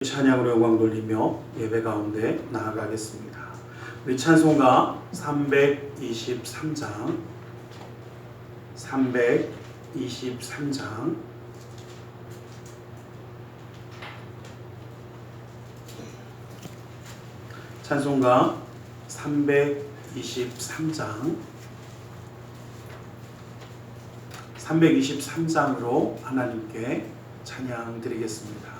찬양으로 영광 돌리며 예배 가운데 나아가겠습니다. 우리 찬송가 323장 찬송가 323장으로 하나님께 찬양 드리겠습니다.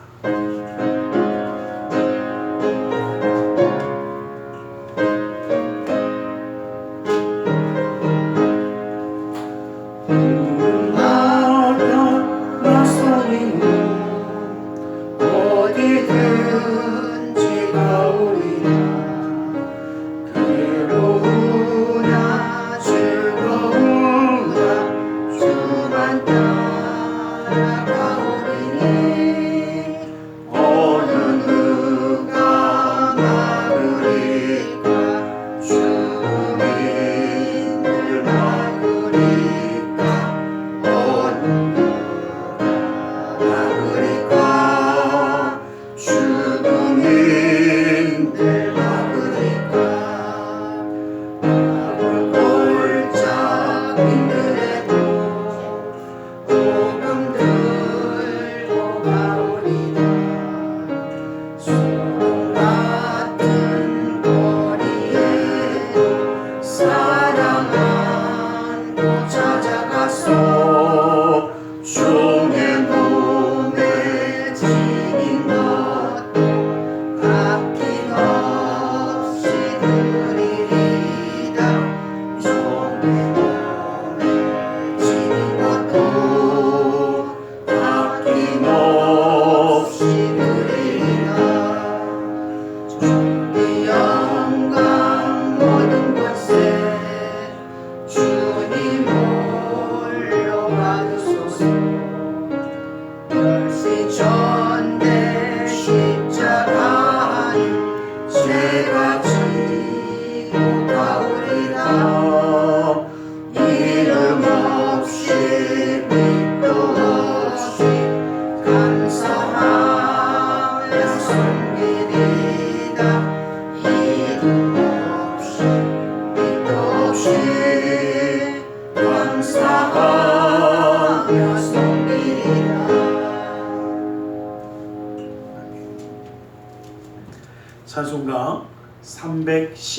찬송가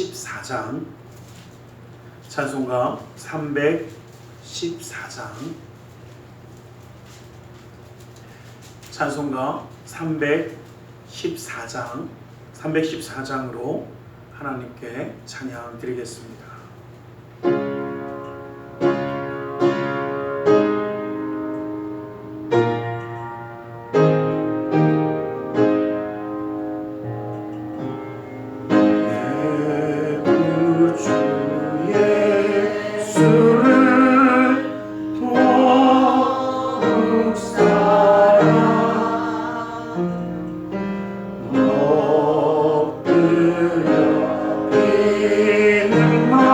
314장 찬송가 314장으로 하나님께 찬양 드리겠습니다. 엎드려 비는 말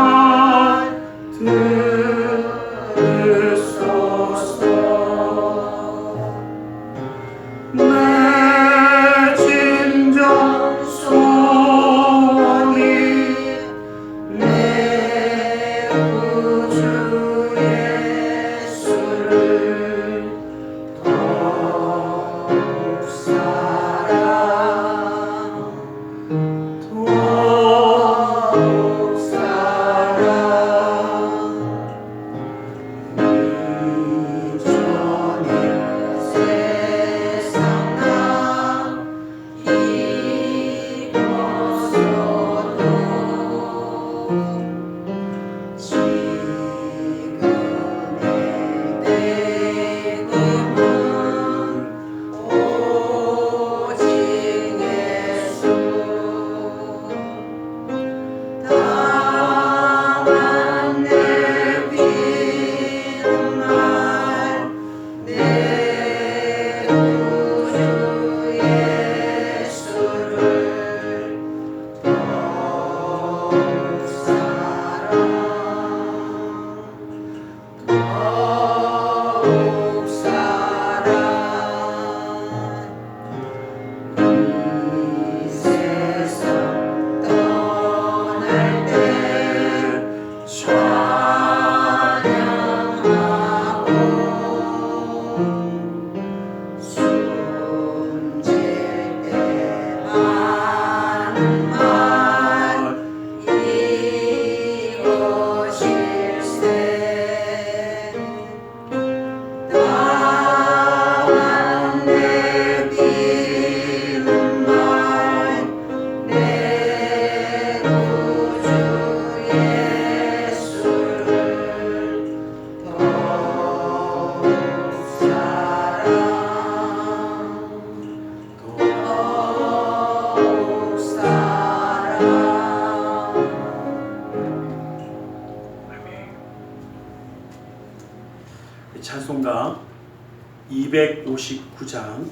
259장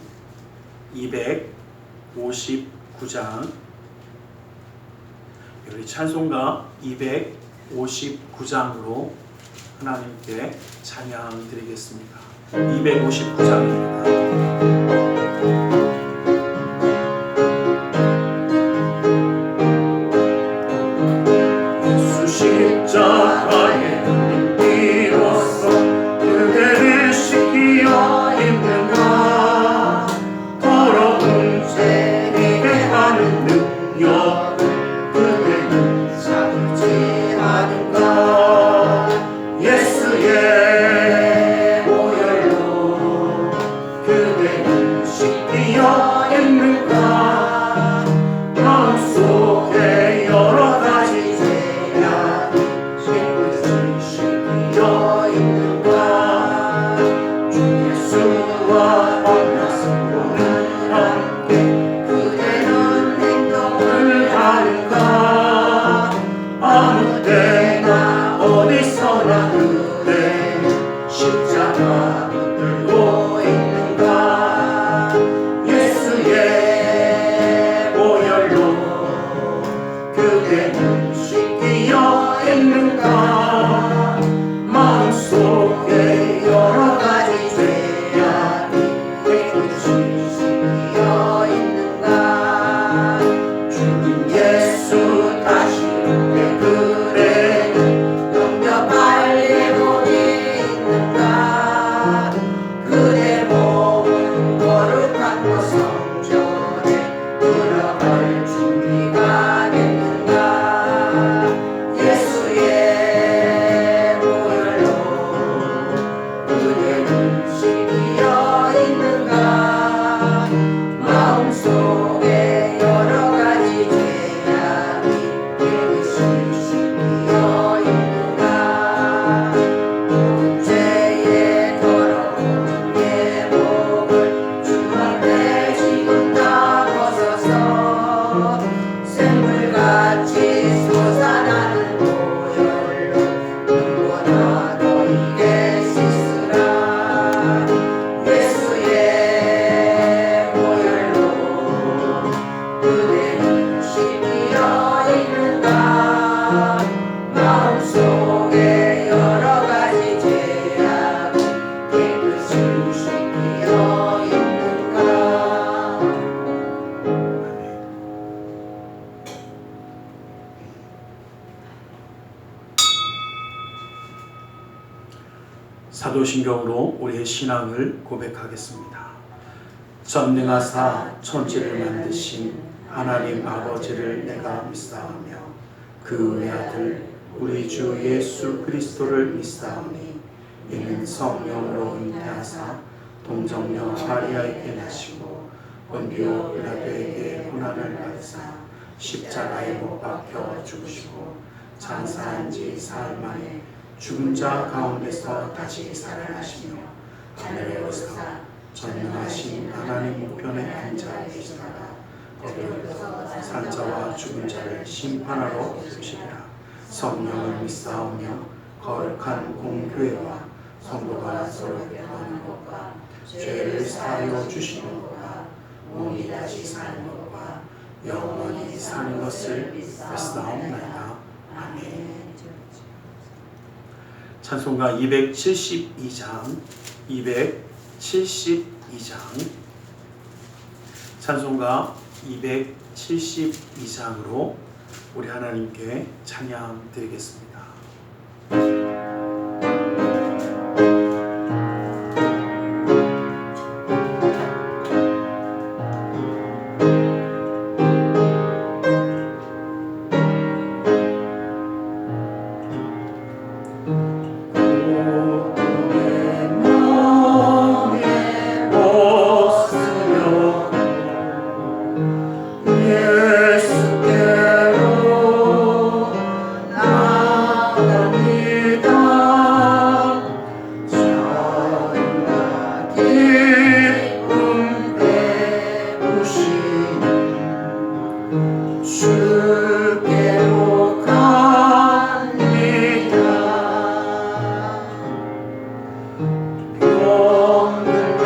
우리 찬송가 259장으로 하나님께 찬양 드리겠습니다. 259장입니다. 예수 십자가에 비로소 그대를 씻기어 입는가. 더러운 죄 회개하는 능력을 그대는 삼지 않은가. 예수의 보혈로 그대는 씻기어 입는가. 마음속에 여러 가지 죄악이 깨끗이 씻기어 있는가. 주 예수와 만나서는 함께 그대는 행동을 하는가. 아무 때나 어디서나 그대 십자가 붙들고 있는가. 예수의 보혈로 그대는 씻기어 있는가. 마음속에 여러 가지 죄악이 깨끗이 씻기어 있는가. 주님 예수 다시 오게 그대는 영접할 예복이 있는가. 그대 몸은 거룩한 곳 성전에 들어갈 준비가 됐는가. 예수의 보혈로 그대는 씻기어 있는가. 마음속에 여러 가지 죄악이 깨끗이 씻기어 있는가. 모든 죄의 더러운 예복을 주 앞에 지금 다 벗어서 샘물같이 솟아나는 보혈로 눈보다 너희게 씻으라. 예수의 보혈로 그대는 씻기어 있는가. 마음속에 여러 가지 죄악이 깨끗이 씻기어 있는가. 사도신경으로 우리의 신앙을 고백하겠습니다. 전능하사 천지를 만드신 하나님 아버지를 내가 믿사오며 그 외아들 우리 주 예수 그리스도를 믿사오니 이는 성령으로 잉태하사 동정녀 마리아에게 나시고 본디오 빌라도에게 고난을 받으사 십자가에 못 박혀 죽으시고 장사한 지 사흘 만에 죽은 자 가운데서 다시 살아나시며 하늘에 오르사 전능하신 하나님 우편에 앉아 계시다가 거기서 산자와 죽은 자를 심판하러 오시리라. 성령을 믿사오며 거룩한 공교회와 성도가 서로 교통하는 것과 죄를 사하여 주시는 것과 몸이 다시 사는 것과 영원히 사는 것을 믿사옵나이다. 아멘. 찬송가 272장 찬송가 272장으로 우리 하나님께 찬양 드리겠습니다. 없는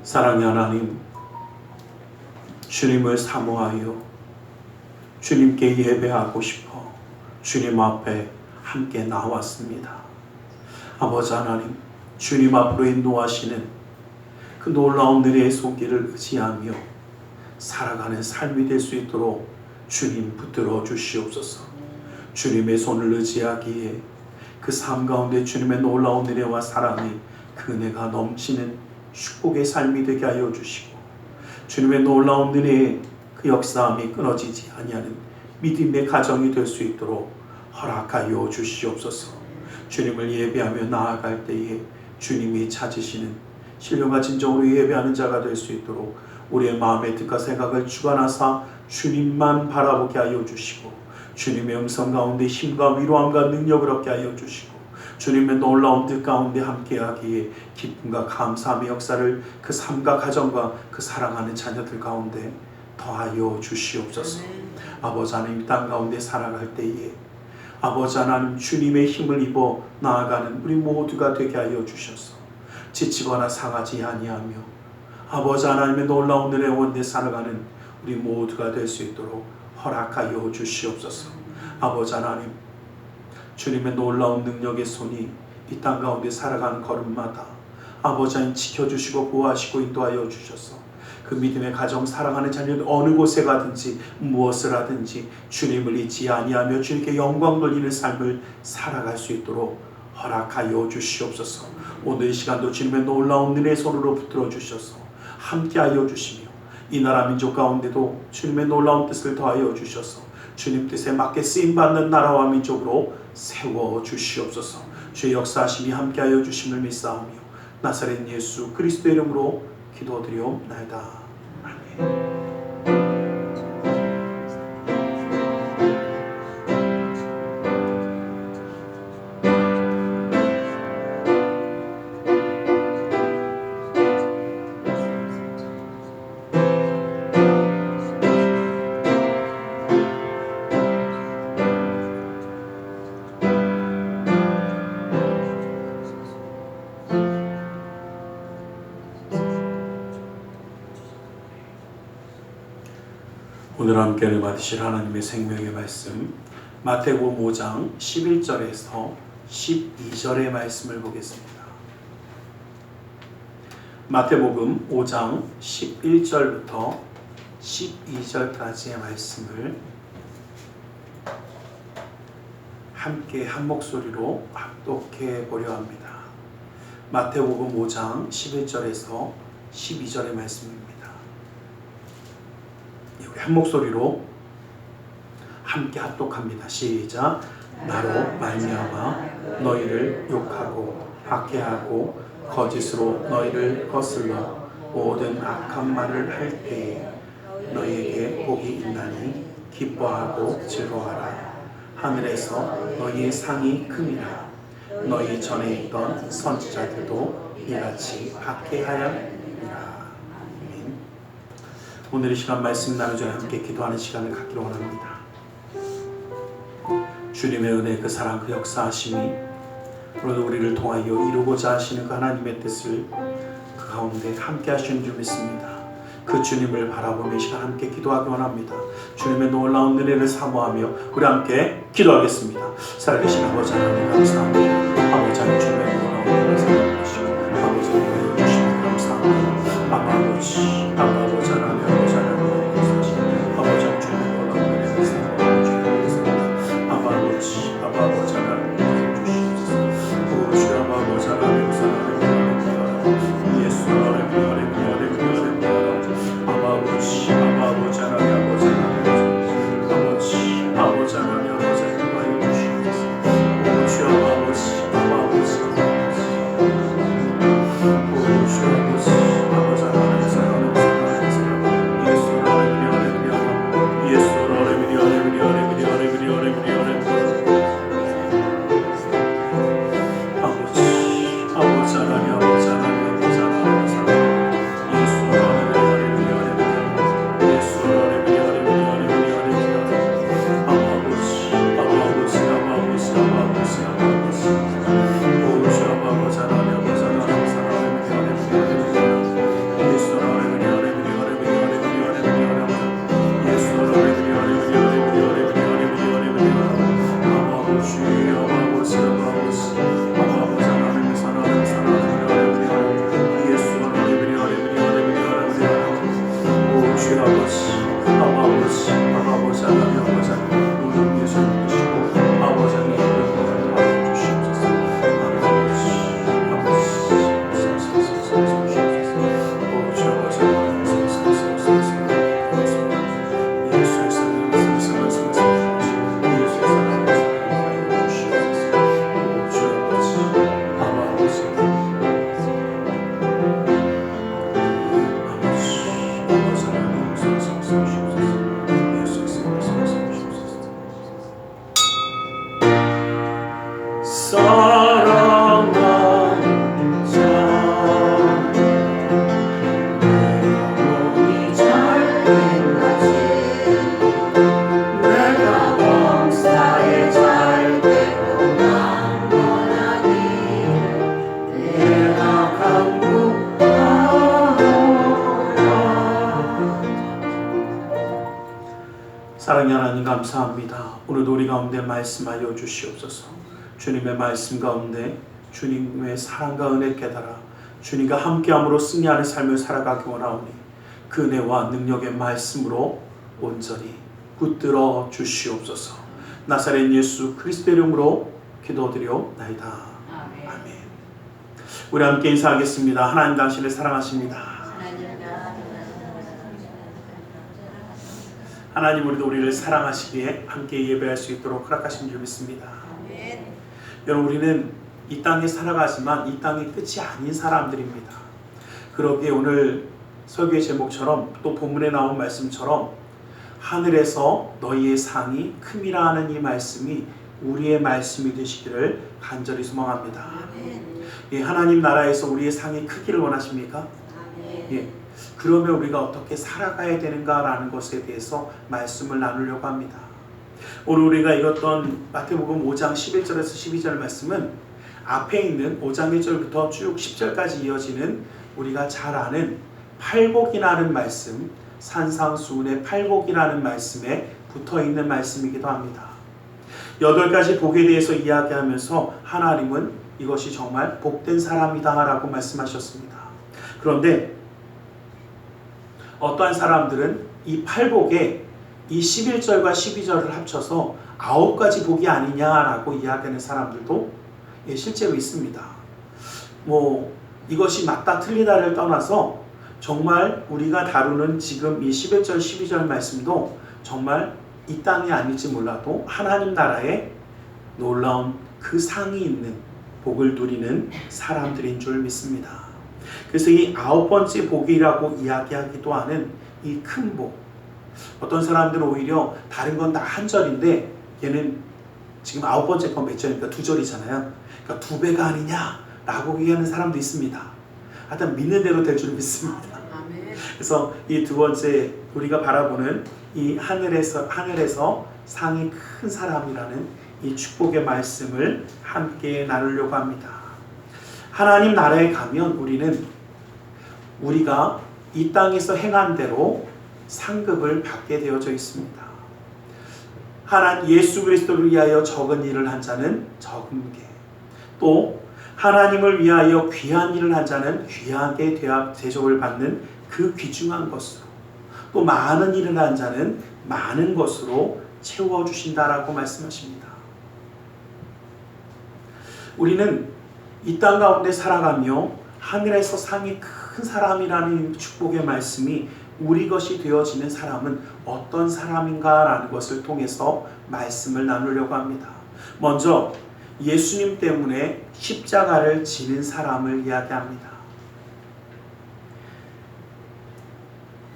사랑의 하나님, 주님을 사모하여 주님께 예배하고 싶어 주님 앞에 함께 나왔습니다. 아버지 하나님, 주님 앞으로 인도하시는 그 놀라운 은혜의 손길을 의지하며 살아가는 삶이 될 수 있도록 주님 붙들어 주시옵소서. 주님의 손을 의지하기에 그 삶 가운데 주님의 놀라운 은혜와 사랑이 그 은혜가 넘치는 축복의 삶이 되게 하여 주시고, 주님의 놀라운 은혜의 그 역사함이 끊어지지 아니하는 믿음의 가정이 될 수 있도록 허락하여 주시옵소서. 주님을 예배하며 나아갈 때에 주님이 찾으시는 신령과 진정으로 예배하는 자가 될 수 있도록 우리의 마음의 뜻과 생각을 주관하사 주님만 바라보게 하여 주시고, 주님의 음성 가운데 힘과 위로함과 능력을 얻게 하여 주시고, 주님의 놀라운 뜻 가운데 함께하기에 기쁨과 감사함의 역사를 그 삶과 가정과 그 사랑하는 자녀들 가운데 더하여 주시옵소서. 아버지 하나님, 땅 가운데 살아갈 때에 아버지 하나님, 주님의 힘을 입어 나아가는 우리 모두가 되게 하여 주셔서 지치거나 상하지 아니하며 아버지 하나님의 놀라운 은혜 가운데 살아가는 우리 모두가 될 수 있도록 허락하여 주시옵소서. 아버지 하나님, 주님의 놀라운 능력의 손이 이 땅 가운데 살아가는 걸음마다 아버지 하나님 지켜주시고 보호하시고 인도하여 주셔서 그 믿음의 가정, 사랑하는 자녀들 어느 곳에 가든지 무엇을 하든지 주님을 잊지 아니하며 주님께 영광 돌리는 삶을 살아갈 수 있도록 허락하여 주시옵소서. 오늘 이 시간도 주님의 놀라운 은혜의 손으로 붙들어 주셔서 함께하여 주시며 이 나라 민족 가운데도 주님의 놀라운 뜻을 더하여 주셔서 주님 뜻에 맞게 쓰임받는 나라와 민족으로 세워 주시옵소서. 주의 역사하심이 함께하여 주심을 믿사오며 나사렛 예수 그리스도의 이름으로 기도드리옵나이다. 아멘. 오늘 함께 받으실 하나님의 생명의 말씀, 마태복음 5장 11절에서 12절의 말씀을 보겠습니다. 마태복음 5장 11절부터 12절까지의 말씀을 함께 한 목소리로 합독해 보려 합니다. 마태복음 5장 11절에서 12절의 말씀입니다. 우리 한 목소리로 함께 합독합니다. 시작. 나로 말미암아 너희를 욕하고 박해하고 거짓으로 너희를 거슬러 모든 악한 말을 할 때에 너희에게 복이 있나니 기뻐하고 즐거워하라. 하늘에서 너희의 상이 큼이라. 너희 전에 있던 선지자들도 이같이 박해하였느니라. 오늘 이 시간 말씀 나누기 전에 함께 기도하는 시간을 갖기로 원합니다. 주님의 은혜, 그 사랑, 그 역사하심이 오늘도 우리를 통하여 이루고자 하시는 그 하나님의 뜻을 그 가운데 함께 하시는 줄 믿습니다. 그 주님을 바라보며 이 시간 함께 기도하기 원합니다. 주님의 놀라운 은혜를 사모하며 우리 함께 기도하겠습니다. 살아계신 아버지 하나님 감사합니다. 아버지 하나님 주님의 놀라운 은혜를 사모하시고 아버지 하나님 주시면 감사합니다. 아버지 하나님 아버지 하나님 아버지 하나님 주님의 놀라운 은혜를 사모하며 주님께서 아버지 하나님 주시옵소서. 주 아버지 하나님 사랑하는 예수 하나님 사랑의 하나님 감사합니다. 오늘도 우리 가운데 말씀하여 주시옵소서. 주님의 말씀 가운데 주님의 사랑과 은혜 깨달아 주님과 함께함으로 승리하는 삶을 살아가기 원하오니 그 은혜와 능력의 말씀으로 온전히 붙들어 주시옵소서. 나사렛 예수 그리스도의 이름으로 기도드리옵나이다. 아멘. 우리 함께 인사하겠습니다. 하나님 당신을 사랑하십니다. 하나님 우리도 우리를 사랑하시기에 함께 예배할 수 있도록 허락하신 줄 믿습니다. 아멘. 여러분 우리는 이 땅에 살아가지만 이 땅이 끝이 아닌 사람들입니다. 그러기에 오늘 설교의 제목처럼 또 본문에 나온 말씀처럼 하늘에서 너희의 상이 큼이라 는 이 말씀이 우리의 말씀이 되시기를 간절히 소망합니다. 예, 하나님 나라에서 우리의 상이 크기를 원하십니까? 예, 그러면 우리가 어떻게 살아가야 되는가라는 것에 대해서 말씀을 나누려고 합니다. 오늘 우리가 읽었던 마태복음 5장 11절에서 12절 말씀은 앞에 있는 5장 1절부터 쭉 10절까지 이어지는 우리가 잘 아는 팔복이라는 말씀, 산상수훈의 팔복이라는 말씀에 붙어있는 말씀이기도 합니다. 8가지 복에 대해서 이야기하면서 하나님은 이것이 정말 복된 사람이다 라고 말씀하셨습니다. 그런데 어떠한 사람들은 이 팔복에 이 11절과 12절을 합쳐서 9가지 복이 아니냐라고 이야기하는 사람들도 실제로 있습니다. 이것이 맞다 틀리다를 떠나서 정말 우리가 다루는 지금 이 11절 12절 말씀도 정말 이 땅이 아닐지 몰라도 하나님 나라에 놀라운 그 상이 있는 복을 누리는 사람들인 줄 믿습니다. 그래서 이 9번째 복이라고 이야기하기도 하는 이 큰 복, 어떤 사람들은 오히려 다른 건 다 한 절인데 얘는 지금 9번째 건 몇 절이니까 2절이잖아요. 그러니까 2배가 아니냐라고 얘기하는 사람도 있습니다. 하여튼 믿는 대로 될 줄 믿습니다. 그래서 이 2번째 우리가 바라보는 이 하늘에서 상이 큰 사람이라는 이 축복의 말씀을 함께 나누려고 합니다. 하나님 나라에 가면 우리가 이 땅에서 행한 대로 상급을 받게 되어져 있습니다. 예수 그리스도를 위하여 적은 일을 한 자는 적은 게, 또 하나님을 위하여 귀한 일을 한 자는 귀하게 대접을 받는 그 귀중한 것으로, 또 많은 일을 한 자는 많은 것으로 채워주신다라고 말씀하십니다. 우리는 이 땅 가운데 살아가며 하늘에서 상이 큰 사람이라는 축복의 말씀이 우리 것이 되어지는 사람은 어떤 사람인가라는 것을 통해서 말씀을 나누려고 합니다. 먼저 예수님 때문에 십자가를 지는 사람을 이야기합니다.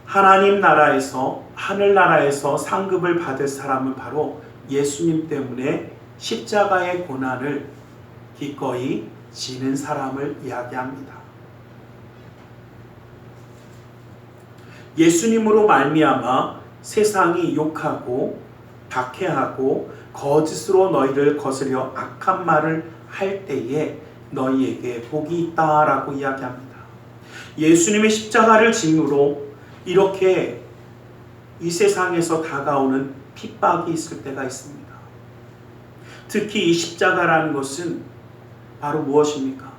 하나님 나라에서, 하늘나라에서 상급을 받을 사람은 바로 예수님 때문에 십자가의 고난을 기꺼이 지는 사람을 이야기합니다. 예수님으로 말미암아 세상이 욕하고 박해하고 거짓으로 너희를 거스려 악한 말을 할 때에 너희에게 복이 있다라고 이야기합니다. 예수님의 십자가를 짐으로 이렇게 이 세상에서 다가오는 핍박이 있을 때가 있습니다. 특히 이 십자가라는 것은 바로 무엇입니까?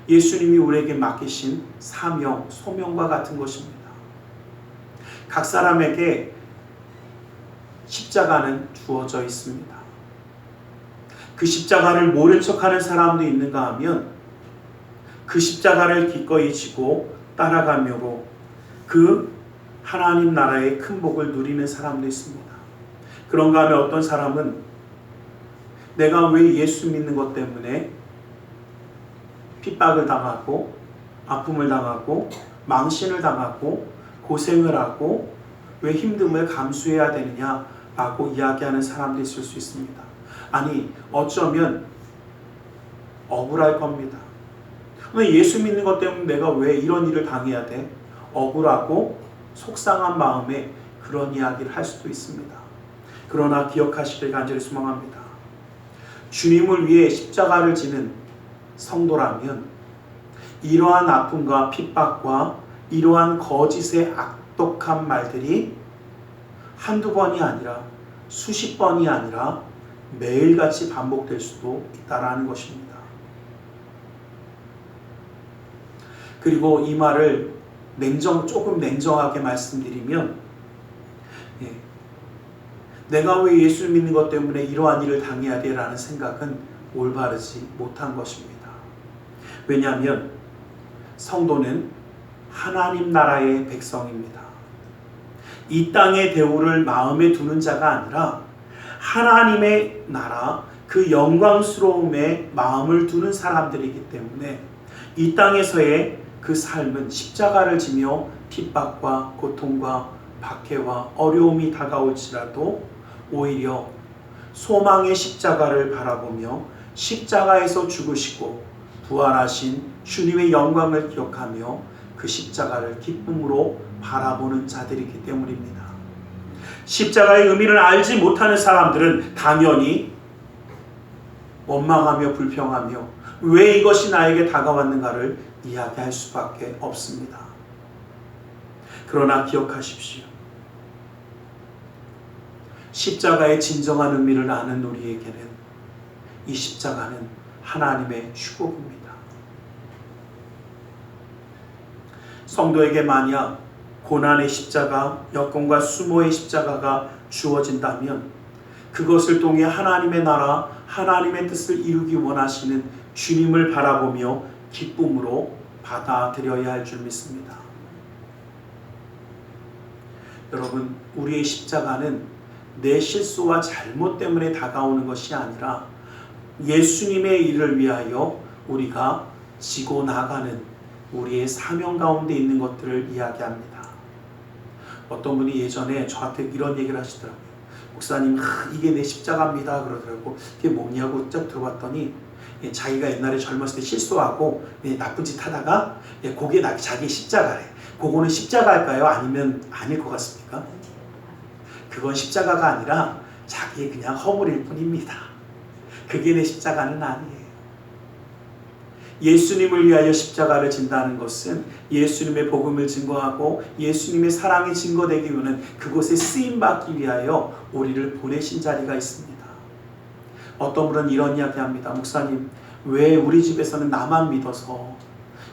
예수님이 우리에게 맡기신 사명, 소명과 같은 것입니다. 각 사람에게 십자가는 주어져 있습니다. 그 십자가를 모른 척하는 사람도 있는가 하면 그 십자가를 기꺼이 지고 따라가므로 그 하나님 나라의 큰 복을 누리는 사람도 있습니다. 그런가 하면 어떤 사람은 내가 왜 예수 믿는 것 때문에 핍박을 당하고 아픔을 당하고 망신을 당하고 고생을 하고 왜 힘듦을 감수해야 되느냐라고 이야기하는 사람도 있을 수 있습니다. 아니 어쩌면 억울할 겁니다. 근데 예수 믿는 것 때문에 내가 왜 이런 일을 당해야 돼? 억울하고 속상한 마음에 그런 이야기를 할 수도 있습니다. 그러나 기억하시길 간절히 소망합니다. 주님을 위해 십자가를 지는 성도라면 이러한 아픔과 핍박과 이러한 거짓의 악독한 말들이 한두 번이 아니라 수십 번이 아니라 매일같이 반복될 수도 있다라는 것입니다. 그리고 이 말을 조금 냉정하게 말씀드리면, 내가 왜 예수를 믿는 것 때문에 이러한 일을 당해야 돼? 라는 생각은 올바르지 못한 것입니다. 왜냐하면 성도는 하나님 나라의 백성입니다. 이 땅의 대우를 마음에 두는 자가 아니라 하나님의 나라, 그 영광스러움에 마음을 두는 사람들이기 때문에 이 땅에서의 그 삶은 십자가를 지며 핍박과 고통과 박해와 어려움이 다가올지라도 오히려 소망의 십자가를 바라보며 십자가에서 죽으시고 부활하신 주님의 영광을 기억하며 그 십자가를 기쁨으로 바라보는 자들이기 때문입니다. 십자가의 의미를 알지 못하는 사람들은 당연히 원망하며 불평하며 왜 이것이 나에게 다가왔는가를 이야기할 수밖에 없습니다. 그러나 기억하십시오. 십자가의 진정한 의미를 아는 우리에게는 이 십자가는 하나님의 축복입니다. 성도에게 만약 고난의 십자가, 역경과 수모의 십자가가 주어진다면 그것을 통해 하나님의 나라, 하나님의 뜻을 이루기 원하시는 주님을 바라보며 기쁨으로 받아들여야 할 줄 믿습니다. 여러분, 우리의 십자가는 내 실수와 잘못 때문에 다가오는 것이 아니라 예수님의 일을 위하여 우리가 지고 나가는 우리의 사명 가운데 있는 것들을 이야기합니다. 어떤 분이 예전에 저한테 이런 얘기를 하시더라고요. 목사님, 이게 내 십자가입니다. 그러더라고. 그게 뭐냐고 쫙 들어봤더니 자기가 옛날에 젊었을 때 실수하고 나쁜 짓 하다가 그게 자기 십자가래. 그거는 십자가일까요? 아니면 아닐 것 같습니까? 그건 십자가가 아니라 자기의 그냥 허물일 뿐입니다. 그게 내 십자가는 아니에요. 예수님을 위하여 십자가를 진다는 것은 예수님의 복음을 증거하고 예수님의 사랑이 증거되기 위한 그곳에 쓰임받기 위하여 우리를 보내신 자리가 있습니다. 어떤 분은 이런 이야기합니다. 목사님, 왜 우리 집에서는 나만 믿어서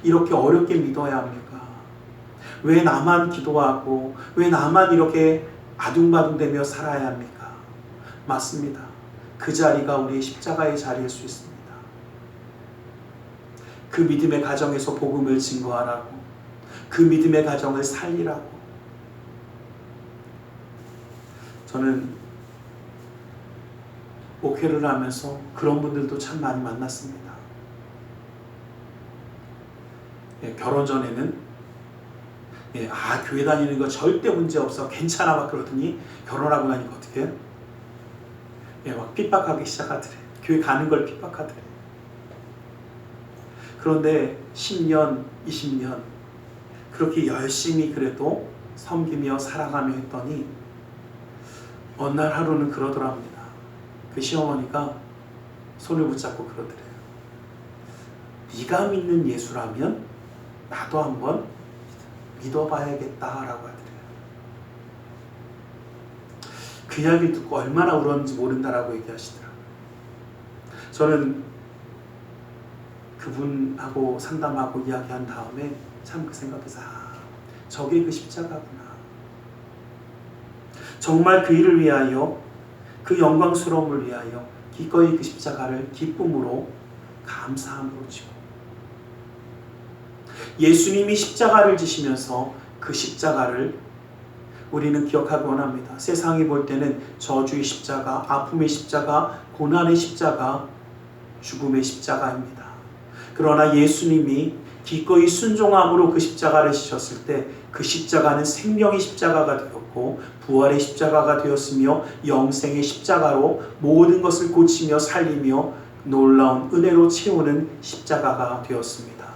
이렇게 어렵게 믿어야 합니까? 왜 나만 기도하고 왜 나만 이렇게 아둥바둥대며 살아야 합니까? 맞습니다. 그 자리가 우리의 십자가의 자리일 수 있습니다. 그 믿음의 가정에서 복음을 증거하라고, 그 믿음의 가정을 살리라고. 저는 목회를 하면서 그런 분들도 참 많이 만났습니다. 결혼 전에는 교회 다니는 거 절대 문제 없어, 괜찮아 막 그러더니 결혼하고 나니까 어떻게 해요? 막 핍박하기 시작하더래. 교회 가는 걸 핍박하더래. 그런데 10년, 20년 그렇게 열심히 그래도 섬기며 살아가며 했더니 어느 날 하루는 그러더랍니다. 그 시어머니가 손을 붙잡고 그러더래요. 네가 믿는 예수라면 나도 한번 믿어봐야겠다라고 하더래요. 그 이야기를 듣고 얼마나 울었는지 모른다라고 얘기하시더라고요. 저는 그분하고 상담하고 이야기한 다음에 참 그 생각해서 저게 그 십자가구나. 정말 그 일을 위하여, 그 영광스러움을 위하여 기꺼이 그 십자가를 기쁨으로 감사함으로 지고, 예수님이 십자가를 지시면서 그 십자가를 우리는 기억하기 원합니다. 세상이 볼 때는 저주의 십자가, 아픔의 십자가, 고난의 십자가, 죽음의 십자가입니다. 그러나 예수님이 기꺼이 순종함으로 그 십자가를 지셨을 때 그 십자가는 생명의 십자가가 되었고 부활의 십자가가 되었으며 영생의 십자가로 모든 것을 고치며 살리며 놀라운 은혜로 채우는 십자가가 되었습니다.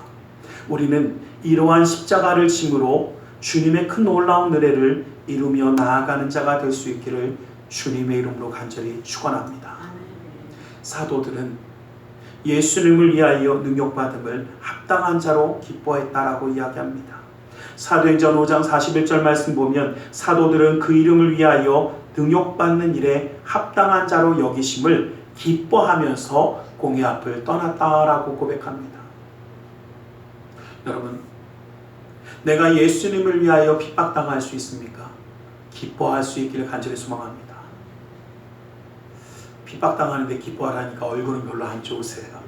우리는 이러한 십자가를 짐으로 주님의 큰 놀라운 은혜를 이루며 나아가는 자가 될 수 있기를 주님의 이름으로 간절히 축원합니다. 사도들은 예수님을 위하여 능욕받음을 합당한 자로 기뻐했다라고 이야기합니다. 사도행전 5장 41절 말씀 보면 사도들은 그 이름을 위하여 등욕받는 일에 합당한 자로 여기심을 기뻐하면서 공의 앞을 떠났다라고 고백합니다. 여러분, 내가 예수님을 위하여 핍박당할 수 있습니까? 기뻐할 수 있기를 간절히 소망합니다. 핍박당하는데 기뻐하라니까 얼굴은 별로 안 좋으세요.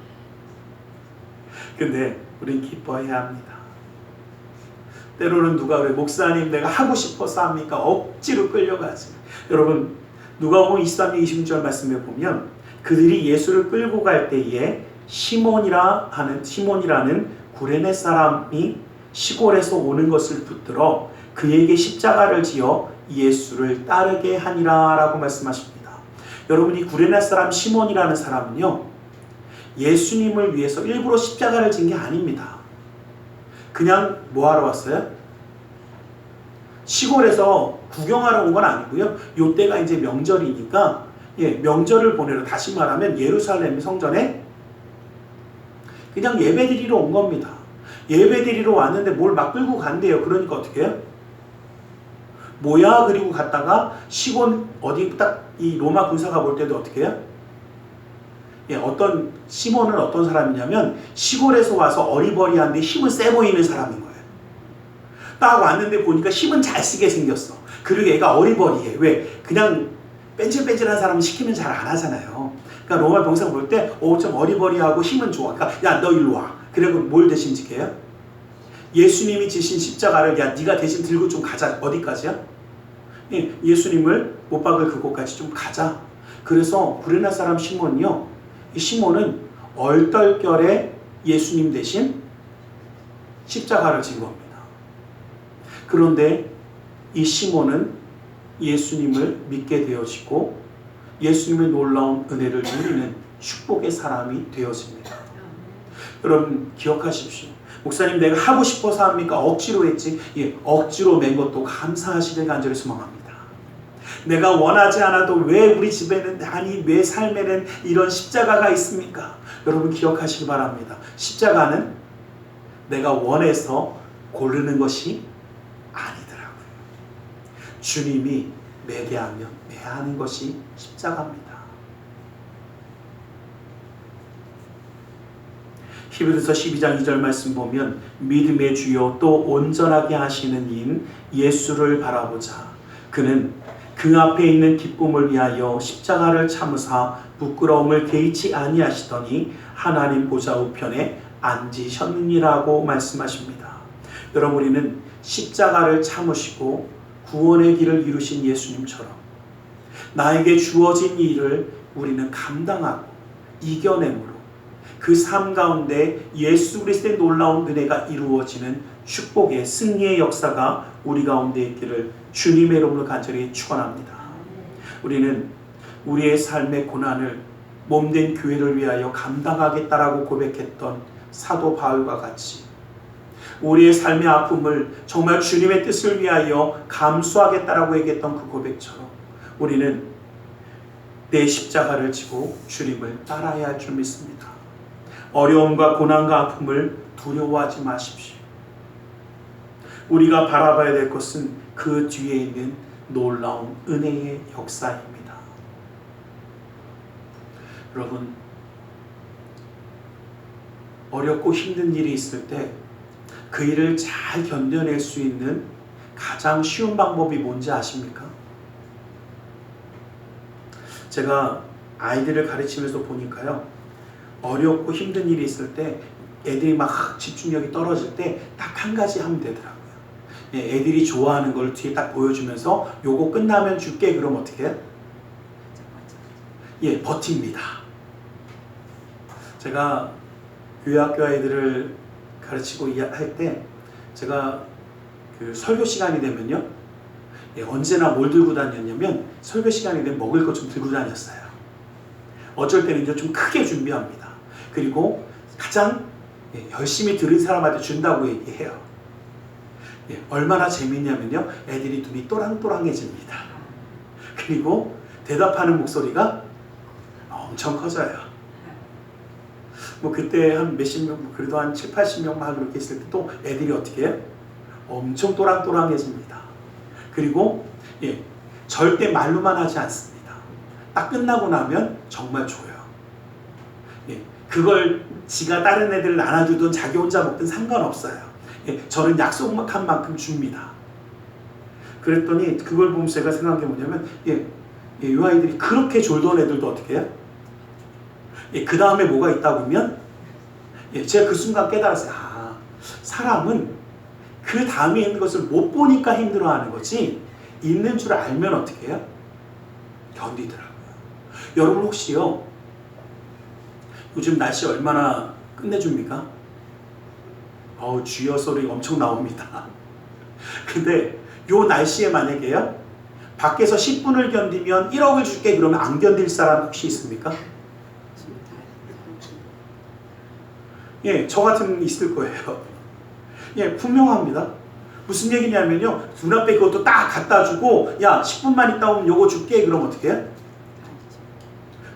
근데 우린 기뻐해야 합니다. 때로는 누가 그래, 목사님 내가 하고 싶어서 합니까? 억지로 끌려가지. 여러분, 누가복음 23장 26절 말씀에 보면 그들이 예수를 끌고 갈 때에 시몬이라는 구레네 사람이 시골에서 오는 것을 붙들어 그에게 십자가를 지어 예수를 따르게 하니라 라고 말씀하십니다. 여러분, 이 구레네 사람 시몬이라는 사람은요, 예수님을 위해서 일부러 십자가를 진 게 아닙니다. 그냥 뭐 하러 왔어요? 시골에서 구경하러 온 건 아니고요. 요때가 이제 명절이니까 명절을 보내러, 다시 말하면 예루살렘 성전에 그냥 예배드리러 온 겁니다. 예배드리러 왔는데 뭘 막 끌고 간대요. 그러니까 어떻게 해요? 뭐야? 그리고 갔다가 시골 어디 딱 이 로마 군사가 볼 때도 어떻게 해요? 어떤 시몬은 어떤 사람이냐면 시골에서 와서 어리버리한데 힘은 세 보이는 사람인 거예요. 딱 왔는데 보니까 힘은 잘 쓰게 생겼어. 그리고 얘가 어리버리해. 왜? 그냥 뺀질뺀질한 사람은 시키면 잘 안 하잖아요. 그러니까 로마 병사가 볼 때 좀 어리버리하고 힘은 좋아. 그러니까 야, 너 일로 와. 그리고 뭘 대신 지켜요? 예수님이 지신 십자가를 야, 네가 대신 들고 좀 가자. 어디까지야? 예수님을 못 박을 그곳까지 좀 가자. 그래서 구레네 사람 시몬이요, 이 시몬은 얼떨결에 예수님 대신 십자가를 진 겁니다. 그런데 이 시몬은 예수님을 믿게 되어지고 예수님의 놀라운 은혜를 누리는 축복의 사람이 되어집니다. 여러분 기억하십시오. 목사님 내가 하고 싶어서 합니까? 억지로 했지? 억지로 맨 것도 감사하시길 간절히 소망합니다. 내가 원하지 않아도 왜 우리 집에는, 아니 왜 삶에는 이런 십자가가 있습니까? 여러분 기억하시기 바랍니다. 십자가는 내가 원해서 고르는 것이 아니더라고요. 주님이 매게 하면 매야 하는 것이 십자가입니다. 히브리서 12장 2절 말씀 보면 믿음의 주요 또 온전하게 하시는 이인 예수를 바라보자. 그는 그 앞에 있는 기쁨을 위하여 십자가를 참으사 부끄러움을 개의치 아니하시더니 하나님 보좌 우편에 앉으셨느니라고 말씀하십니다. 여러분, 우리는 십자가를 참으시고 구원의 길을 이루신 예수님처럼 나에게 주어진 일을 우리는 감당하고 이겨내므로 그 삶 가운데 예수 그리스도의 놀라운 은혜가 이루어지는 축복의 승리의 역사가 우리 가운데 있기를 주님의 이름으로 간절히 축원합니다. 우리는 우리의 삶의 고난을 몸된 교회를 위하여 감당하겠다라고 고백했던 사도 바울과 같이 우리의 삶의 아픔을 정말 주님의 뜻을 위하여 감수하겠다라고 얘기했던 그 고백처럼 우리는 내 십자가를 지고 주님을 따라야 할 줄 믿습니다. 어려움과 고난과 아픔을 두려워하지 마십시오. 우리가 바라봐야 될 것은 그 뒤에 있는 놀라운 은혜의 역사입니다. 여러분, 어렵고 힘든 일이 있을 때 그 일을 잘 견뎌낼 수 있는 가장 쉬운 방법이 뭔지 아십니까? 제가 아이들을 가르치면서 보니까요, 어렵고 힘든 일이 있을 때 애들이 막 집중력이 떨어질 때 딱 한 가지 하면 되더라고요. 애들이 좋아하는 걸 뒤에 딱 보여주면서 요거 끝나면 줄게. 그럼 어떻게 해요? 버팁니다. 제가 교회학교 아이들을 가르치고 할 때 제가 그 설교 시간이 되면요, 언제나 뭘 들고 다녔냐면 설교 시간이 되면 먹을 것 좀 들고 다녔어요. 어쩔 때는 좀 크게 준비합니다. 그리고 가장 열심히 들은 사람한테 준다고 얘기해요. 얼마나 재밌냐면요, 애들이 눈이 또랑또랑해집니다. 그리고 대답하는 목소리가 엄청 커져요. 그때 한 몇십 명, 그래도 한 7, 80명 막 그렇게 있을 때 또 애들이 어떻게 해요? 엄청 또랑또랑해집니다. 그리고 절대 말로만 하지 않습니다. 딱 끝나고 나면 정말 줘요. 예, 그걸 지가 다른 애들 나눠주든 자기 혼자 먹든 상관없어요. 예, 저는 약속한 만큼 줍니다. 그랬더니 그걸 보면서 제가 생각한 게 뭐냐면 이 아이들이 그렇게 졸던 애들도 어떻게 해요? 그 다음에 뭐가 있다 보면 제가 그 순간 깨달았어요. 사람은 그 다음에 있는 것을 못 보니까 힘들어하는 거지 있는 줄 알면 어떻게 해요? 견디더라고요. 여러분 혹시요 요즘 날씨 얼마나 끝내줍니까? 주여 소리 엄청 나옵니다. 근데 요 날씨에 만약에요 밖에서 10분을 견디면 1억을 줄게 그러면 안 견딜 사람 혹시 있습니까? 저 같은 있을 거예요. 분명합니다. 무슨 얘기냐면요 눈앞에 그것도 딱 갖다 주고 야 10분만 있다 오면 요거 줄게 그러면 어떻게 해요?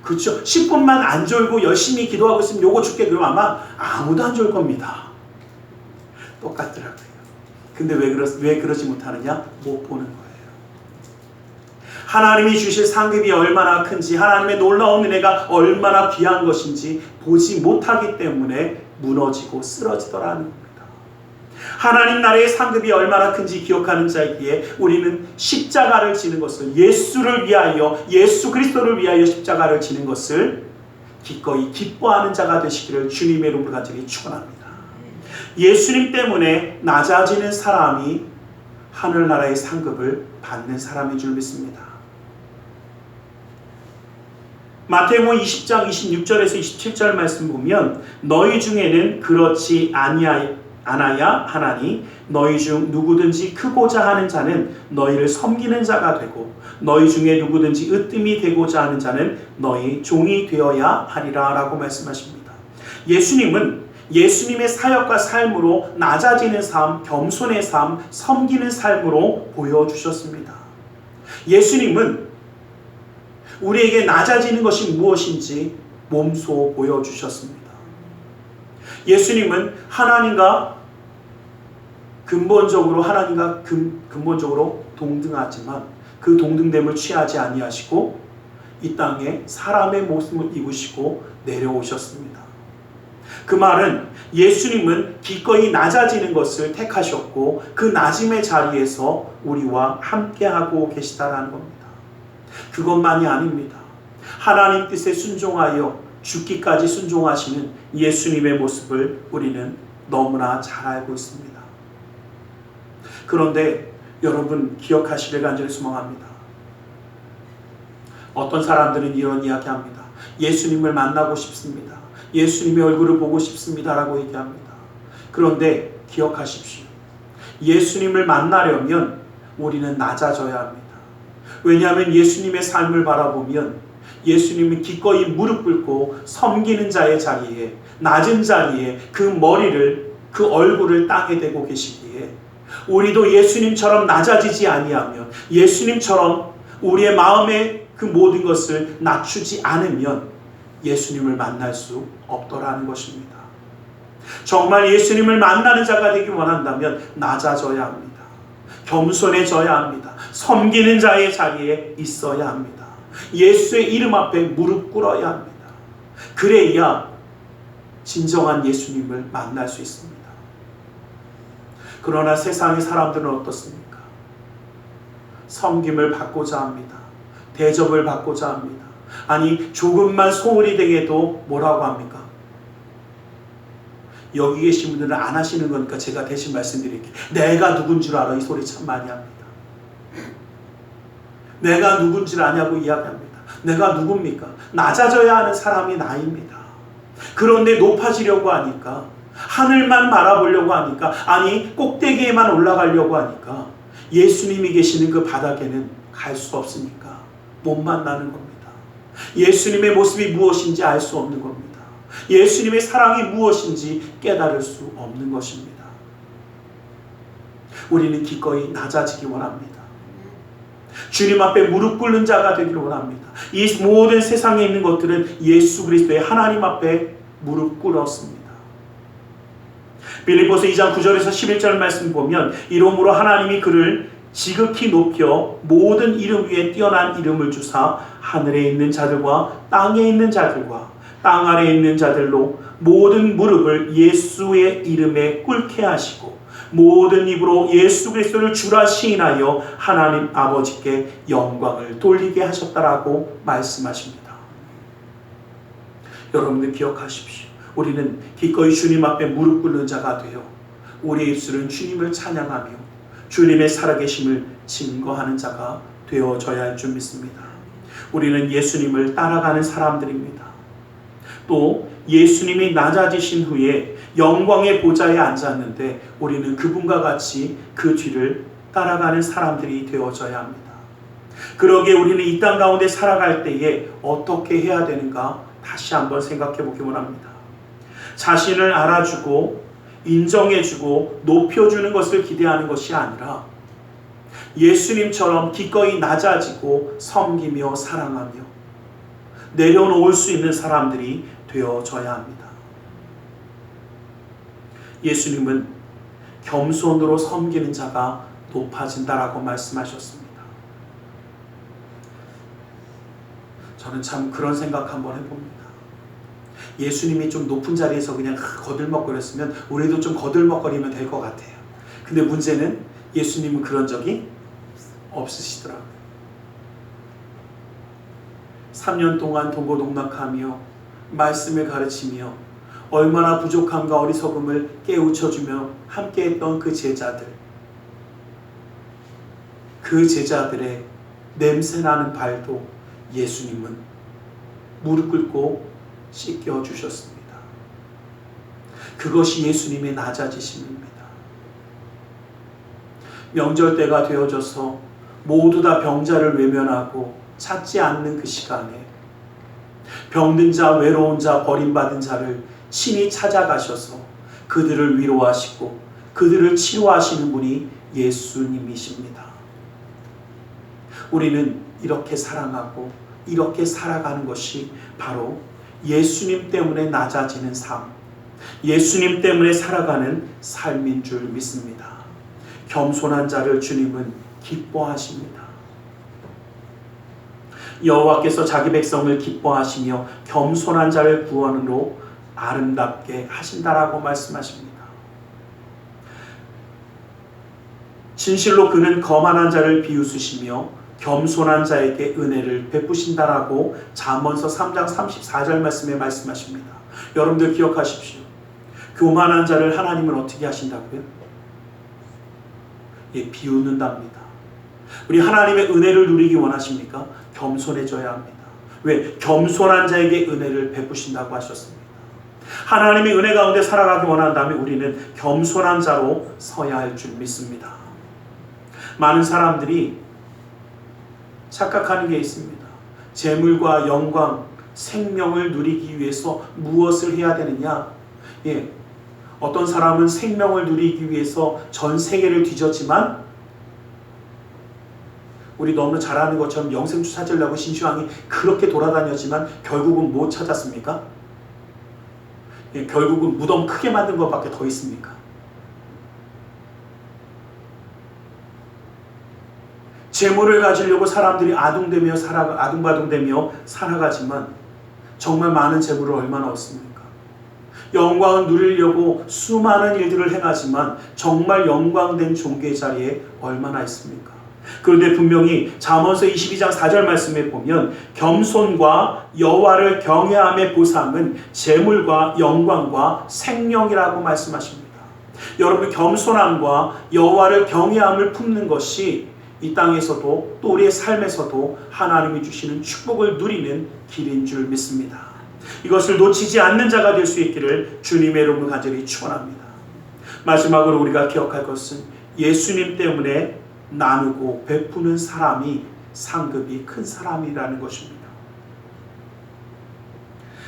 그렇죠. 10분만 안 졸고 열심히 기도하고 있으면 요거 줄게 그러면 아마 아무도 안 졸 겁니다. 똑같더라고요. 근데 왜 그러지 못하느냐? 못 보는 거예요. 하나님이 주실 상급이 얼마나 큰지 하나님의 놀라운 은혜가 얼마나 귀한 것인지 보지 못하기 때문에 무너지고 쓰러지더라는 겁니다. 하나님 나라의 상급이 얼마나 큰지 기억하는 자이기에 우리는 십자가를 지는 것을 예수를 위하여 예수 그리스도를 위하여 십자가를 지는 것을 기꺼이 기뻐하는 자가 되시기를 주님의 이름으로 간절히 축원합니다. 예수님 때문에 낮아지는 사람이 하늘나라의 상급을 받는 사람인 줄 믿습니다. 마태복음 20장 26절에서 27절 말씀 보면 너희 중에는 그렇지 않아야 하나니 너희 중 누구든지 크고자 하는 자는 너희를 섬기는 자가 되고 너희 중에 누구든지 으뜸이 되고자 하는 자는 너희 종이 되어야 하리라 라고 말씀하십니다. 예수님은 예수님의 사역과 삶으로 낮아지는 삶, 겸손의 삶, 섬기는 삶으로 보여주셨습니다. 예수님은 우리에게 낮아지는 것이 무엇인지 몸소 보여주셨습니다. 예수님은 하나님과 근본적으로 동등하지만 그 동등됨을 취하지 아니하시고 이 땅에 사람의 모습을 입으시고 내려오셨습니다. 그 말은 예수님은 기꺼이 낮아지는 것을 택하셨고 그 낮음의 자리에서 우리와 함께하고 계시다라는 겁니다. 그것만이 아닙니다. 하나님 뜻에 순종하여 죽기까지 순종하시는 예수님의 모습을 우리는 너무나 잘 알고 있습니다. 그런데 여러분 기억하시길 간절히 소망합니다. 어떤 사람들은 이런 이야기합니다. 예수님을 만나고 싶습니다. 예수님의 얼굴을 보고 싶습니다 라고 얘기합니다. 그런데 기억하십시오. 예수님을 만나려면 우리는 낮아져야 합니다. 왜냐하면 예수님의 삶을 바라보면 예수님은 기꺼이 무릎 꿇고 섬기는 자의 자리에 낮은 자리에 그 머리를 그 얼굴을 땅에 대고 계시기에 우리도 예수님처럼 낮아지지 아니하면 예수님처럼 우리의 마음의 그 모든 것을 낮추지 않으면 예수님을 만날 수 없더라는 것입니다. 정말 예수님을 만나는 자가 되기 원한다면 낮아져야 합니다. 겸손해져야 합니다. 섬기는 자의 자리에 있어야 합니다. 예수의 이름 앞에 무릎 꿇어야 합니다. 그래야 진정한 예수님을 만날 수 있습니다. 그러나 세상의 사람들은 어떻습니까? 섬김을 받고자 합니다. 대접을 받고자 합니다. 아니 조금만 소홀히 되게도 뭐라고 합니까? 여기 계신 분들은 안 하시는 거니까 제가 대신 말씀드릴게요. 내가 누군 줄 알아? 이 소리 참 많이 합니다. 내가 누군 줄 아냐고 이야기합니다. 내가 누굽니까? 낮아져야 하는 사람이 나입니다. 그런데 높아지려고 하니까 하늘만 바라보려고 하니까 아니 꼭대기에만 올라가려고 하니까 예수님이 계시는 그 바닥에는 갈 수 없으니까 못 만나는 겁니다. 예수님의 모습이 무엇인지 알 수 없는 겁니다. 예수님의 사랑이 무엇인지 깨달을 수 없는 것입니다. 우리는 기꺼이 낮아지기 원합니다. 주님 앞에 무릎 꿇는 자가 되기를 원합니다. 이 모든 세상에 있는 것들은 예수 그리스도의 하나님 앞에 무릎 꿇었습니다. 빌립보서 2장 9절에서 11절 말씀 보면 이러므로 하나님이 그를 지극히 높여 모든 이름 위에 뛰어난 이름을 주사 하늘에 있는 자들과 땅에 있는 자들과 땅 아래에 있는 자들로 모든 무릎을 예수의 이름에 꿇게 하시고 모든 입으로 예수 그리스도를 주라 시인하여 하나님 아버지께 영광을 돌리게 하셨다라고 말씀하십니다. 여러분들 기억하십시오. 우리는 기꺼이 주님 앞에 무릎 꿇는 자가 되어 우리의 입술은 주님을 찬양하며 주님의 살아계심을 증거하는 자가 되어져야 할 줄 믿습니다. 우리는 예수님을 따라가는 사람들입니다. 또 예수님이 낮아지신 후에 영광의 보좌에 앉았는데 우리는 그분과 같이 그 뒤를 따라가는 사람들이 되어져야 합니다. 그러기에 우리는 이 땅 가운데 살아갈 때에 어떻게 해야 되는가 다시 한번 생각해 보기 원합니다. 자신을 알아주고 인정해주고 높여주는 것을 기대하는 것이 아니라 예수님처럼 기꺼이 낮아지고 섬기며 사랑하며 내려놓을 수 있는 사람들이 되어져야 합니다. 예수님은 겸손으로 섬기는 자가 높아진다라고 말씀하셨습니다. 저는 참 그런 생각 한번 해봅니다. 예수님이 좀 높은 자리에서 그냥 거들먹거렸으면 우리도 좀 거들먹거리면 될 것 같아요. 근데 문제는 예수님은 그런 적이 없으시더라고요. 3년 동안 동고동락하며 말씀을 가르치며 얼마나 부족함과 어리석음을 깨우쳐주며 함께했던 그 제자들의 냄새나는 발도 예수님은 무릎 꿇고 씻겨주셨습니다. 그것이 예수님의 낮아지심입니다. 명절 때가 되어져서 모두 다 병자를 외면하고 찾지 않는 그 시간에 병든 자, 외로운 자, 버림받은 자를 신이 찾아가셔서 그들을 위로하시고 그들을 치료하시는 분이 예수님이십니다. 우리는 이렇게 사랑하고 이렇게 살아가는 것이 바로 예수님 때문에 낮아지는 삶, 예수님 때문에 살아가는 삶인 줄 믿습니다. 겸손한 자를 주님은 기뻐하십니다. 여호와께서 자기 백성을 기뻐하시며 겸손한 자를 구원으로 아름답게 하신다라고 말씀하십니다. 진실로 그는 거만한 자를 비웃으시며 겸손한 자에게 은혜를 베푸신다라고 잠언서 3장 34절 말씀에 말씀하십니다. 여러분들 기억하십시오. 교만한 자를 하나님은 어떻게 하신다고요? 비웃는답니다. 우리 하나님의 은혜를 누리기 원하십니까? 겸손해져야 합니다. 왜? 겸손한 자에게 은혜를 베푸신다고 하셨습니다. 하나님의 은혜 가운데 살아가기 원한다면 우리는 겸손한 자로 서야 할 줄 믿습니다. 많은 사람들이 착각하는 게 있습니다. 재물과 영광, 생명을 누리기 위해서 무엇을 해야 되느냐? 어떤 사람은 생명을 누리기 위해서 전 세계를 뒤졌지만 우리 너무 잘 아는 것처럼 영생주 찾으려고 신시황이 그렇게 돌아다녔지만 결국은 못 찾았습니까? 결국은 무덤 크게 만든 것밖에 더 있습니까? 재물을 가지려고 사람들이 아둥바둥대며 살아가지만 정말 많은 재물을 얼마나 얻습니까? 영광을 누리려고 수많은 일들을 행하지만 정말 영광된 종교의 자리에 얼마나 있습니까? 그런데 분명히 잠언서 22장 4절 말씀에 보면 겸손과 여호와를 경외함의 보상은 재물과 영광과 생명이라고 말씀하십니다. 여러분, 겸손함과 여호와를 경외함을 품는 것이 이 땅에서도 또 우리의 삶에서도 하나님이 주시는 축복을 누리는 길인 줄 믿습니다. 이것을 놓치지 않는 자가 될 수 있기를 주님의 이름으로 간절히 축원합니다. 마지막으로 우리가 기억할 것은 예수님 때문에 나누고 베푸는 사람이 상급이 큰 사람이라는 것입니다.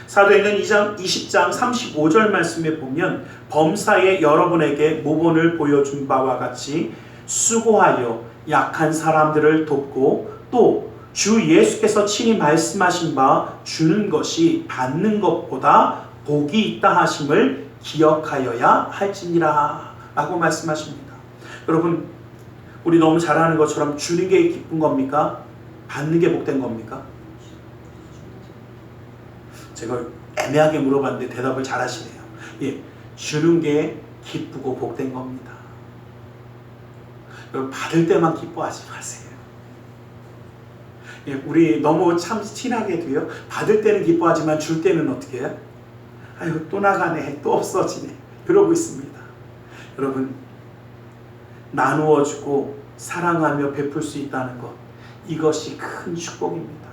사도행전 20장 35절 말씀에 보면 범사에 여러분에게 모본을 보여준 바와 같이 수고하여 약한 사람들을 돕고 또 주 예수께서 친히 말씀하신 바 주는 것이 받는 것보다 복이 있다 하심을 기억하여야 할지니라 라고 말씀하십니다. 여러분, 우리 너무 잘 아는 것처럼 주는 게 기쁜 겁니까? 받는 게 복된 겁니까? 제가 애매하게 물어봤는데 대답을 잘 하시네요. 예, 주는 게 기쁘고 복된 겁니다. 여러분, 받을 때만 기뻐하지 마세요. 예, 우리 너무 참 티나게도요, 받을 때는 기뻐하지만 줄 때는 어떻게 해요? 아유, 또 나가네, 또 없어지네, 그러고 있습니다. 여러분, 나누어 주고 사랑하며 베풀 수 있다는 것, 이것이 큰 축복입니다.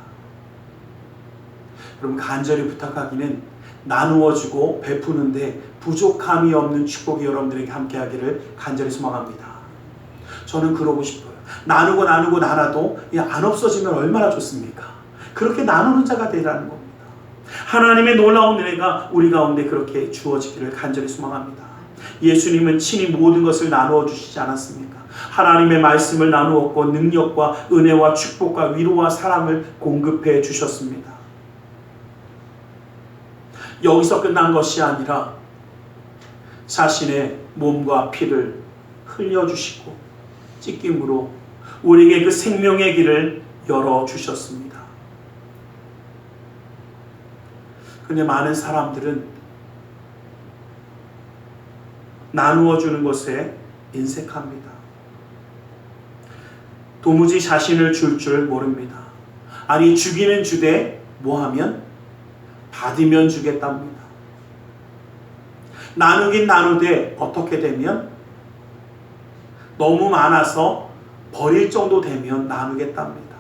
여러분, 간절히 부탁하기는 나누어 주고 베푸는데 부족함이 없는 축복이 여러분들에게 함께하기를 간절히 소망합니다. 저는 그러고 싶어요. 나누고 나눠도 안 없어지면 얼마나 좋습니까? 그렇게 나누는 자가 되라는 겁니다. 하나님의 놀라운 은혜가 우리 가운데 그렇게 주어지기를 간절히 소망합니다. 예수님은 친히 모든 것을 나누어 주시지 않았습니까? 하나님의 말씀을 나누었고 능력과 은혜와 축복과 위로와 사랑을 공급해 주셨습니다. 여기서 끝난 것이 아니라 자신의 몸과 피를 흘려주시고 찢김으로 우리에게 그 생명의 길을 열어주셨습니다. 그런데 많은 사람들은 나누어 주는 것에 인색합니다. 도무지 자신을 줄 모릅니다. 아니, 주기는 주되 뭐하면? 받으면 주겠답니다. 나누긴 나누되 어떻게 되면? 너무 많아서 버릴 정도 되면 나누겠답니다.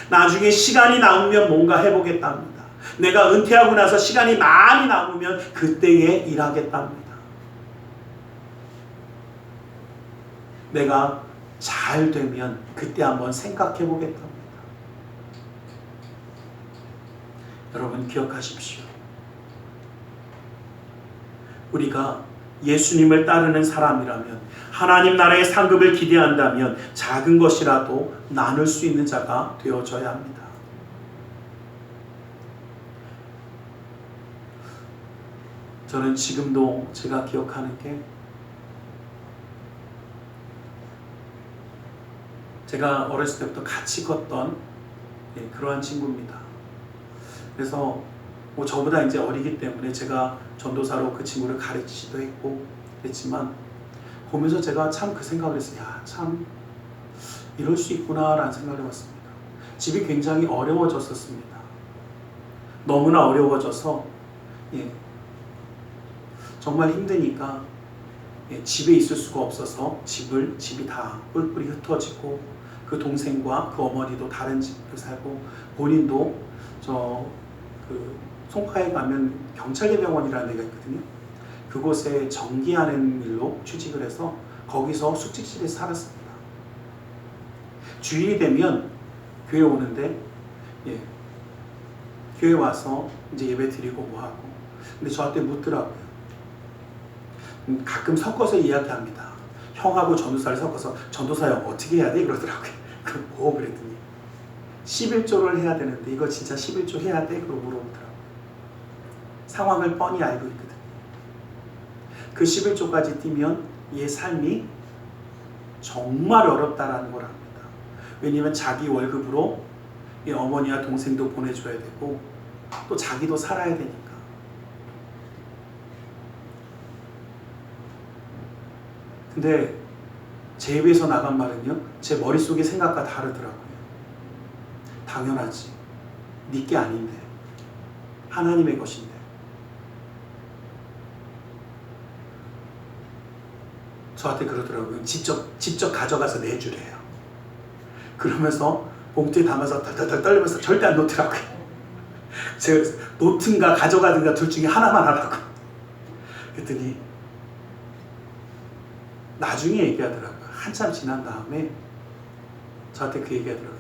나중에 시간이 남으면 뭔가 해보겠답니다. 내가 은퇴하고 나서 시간이 많이 남으면 그때에 일하겠답니다. 내가 잘 되면 그때 한번 생각해 보겠답니다. 여러분, 기억하십시오. 우리가 예수님을 따르는 사람이라면, 하나님 나라의 상급을 기대한다면 작은 것이라도 나눌 수 있는 자가 되어져야 합니다. 저는 지금도 제가 기억하는 게, 제가 어렸을 때부터 같이 컸던 그러한 친구입니다. 그래서 뭐 저보다 이제 어리기 때문에 제가 전도사로 그 친구를 가르치기도 했고 그랬지만, 보면서 제가 참 그 생각을 했어요. 야, 참 이럴 수 있구나 라는 생각을 해봤습니다. 집이 굉장히 어려워졌었습니다. 너무나 어려워져서 정말 힘드니까 집에 있을 수가 없어서 집이 다 뿔뿔이 흩어지고, 그 동생과 그 어머니도 다른 집을 살고, 본인도 그 송파에 가면 경찰대병원이라는 데가 있거든요. 그곳에 정기하는 일로 취직을 해서 거기서 숙직실에서 살았습니다. 주일이 되면 교회 오는데, 교회 와서 이제 예배 드리고 뭐 하고, 근데 저한테 묻더라고요. 가끔 섞어서 이야기합니다. 형하고 전도사를 섞어서, 전도사야 어떻게 해야 돼? 그러더라고요. 그럼 뭐 그랬더니 11조를 해야 되는데 이거 진짜 11조 해야 돼? 그러고 물어보더라고요. 상황을 뻔히 알고 있거든요. 그 11조까지 뛰면 얘 삶이 정말 어렵다라는 걸 압니다. 왜냐하면 자기 월급으로 어머니와 동생도 보내줘야 되고 또 자기도 살아야 되니까. 근데 제 입에서 나간 말은요, 제 머릿속의 생각과 다르더라고요. 당연하지. 네 게 아닌데. 하나님의 것인데. 저한테 그러더라고요. 직접 가져가서 내주래요. 그러면서 봉투에 담아서 덜덜덜 떨리면서 절대 안 놓더라고요. 제가 놓든가 가져가든가 둘 중에 하나만 하라고. 그랬더니 나중에 얘기하더라고요. 한참 지난 다음에 저한테 그 얘기하더라고요.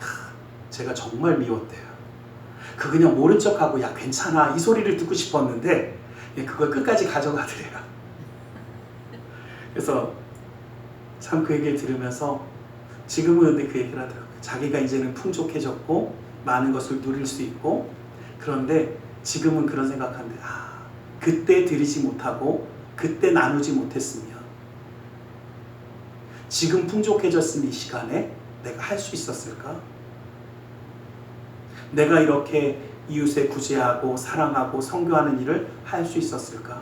제가 정말 미웠대요. 그 그냥 모른 척하고 야 괜찮아 이 소리를 듣고 싶었는데 그걸 끝까지 가져가더래요. 그래서 참 그 얘기를 들으면서 지금은 근데 그 얘기를 하더라고요. 자기가 이제는 풍족해졌고 많은 것을 누릴 수 있고, 그런데 지금은 그런 생각하는데 그때 드리지 못하고 그때 나누지 못했으면 지금 풍족해졌은 이 시간에 내가 할 수 있었을까? 내가 이렇게 이웃에 구제하고 사랑하고 선교하는 일을 할 수 있었을까?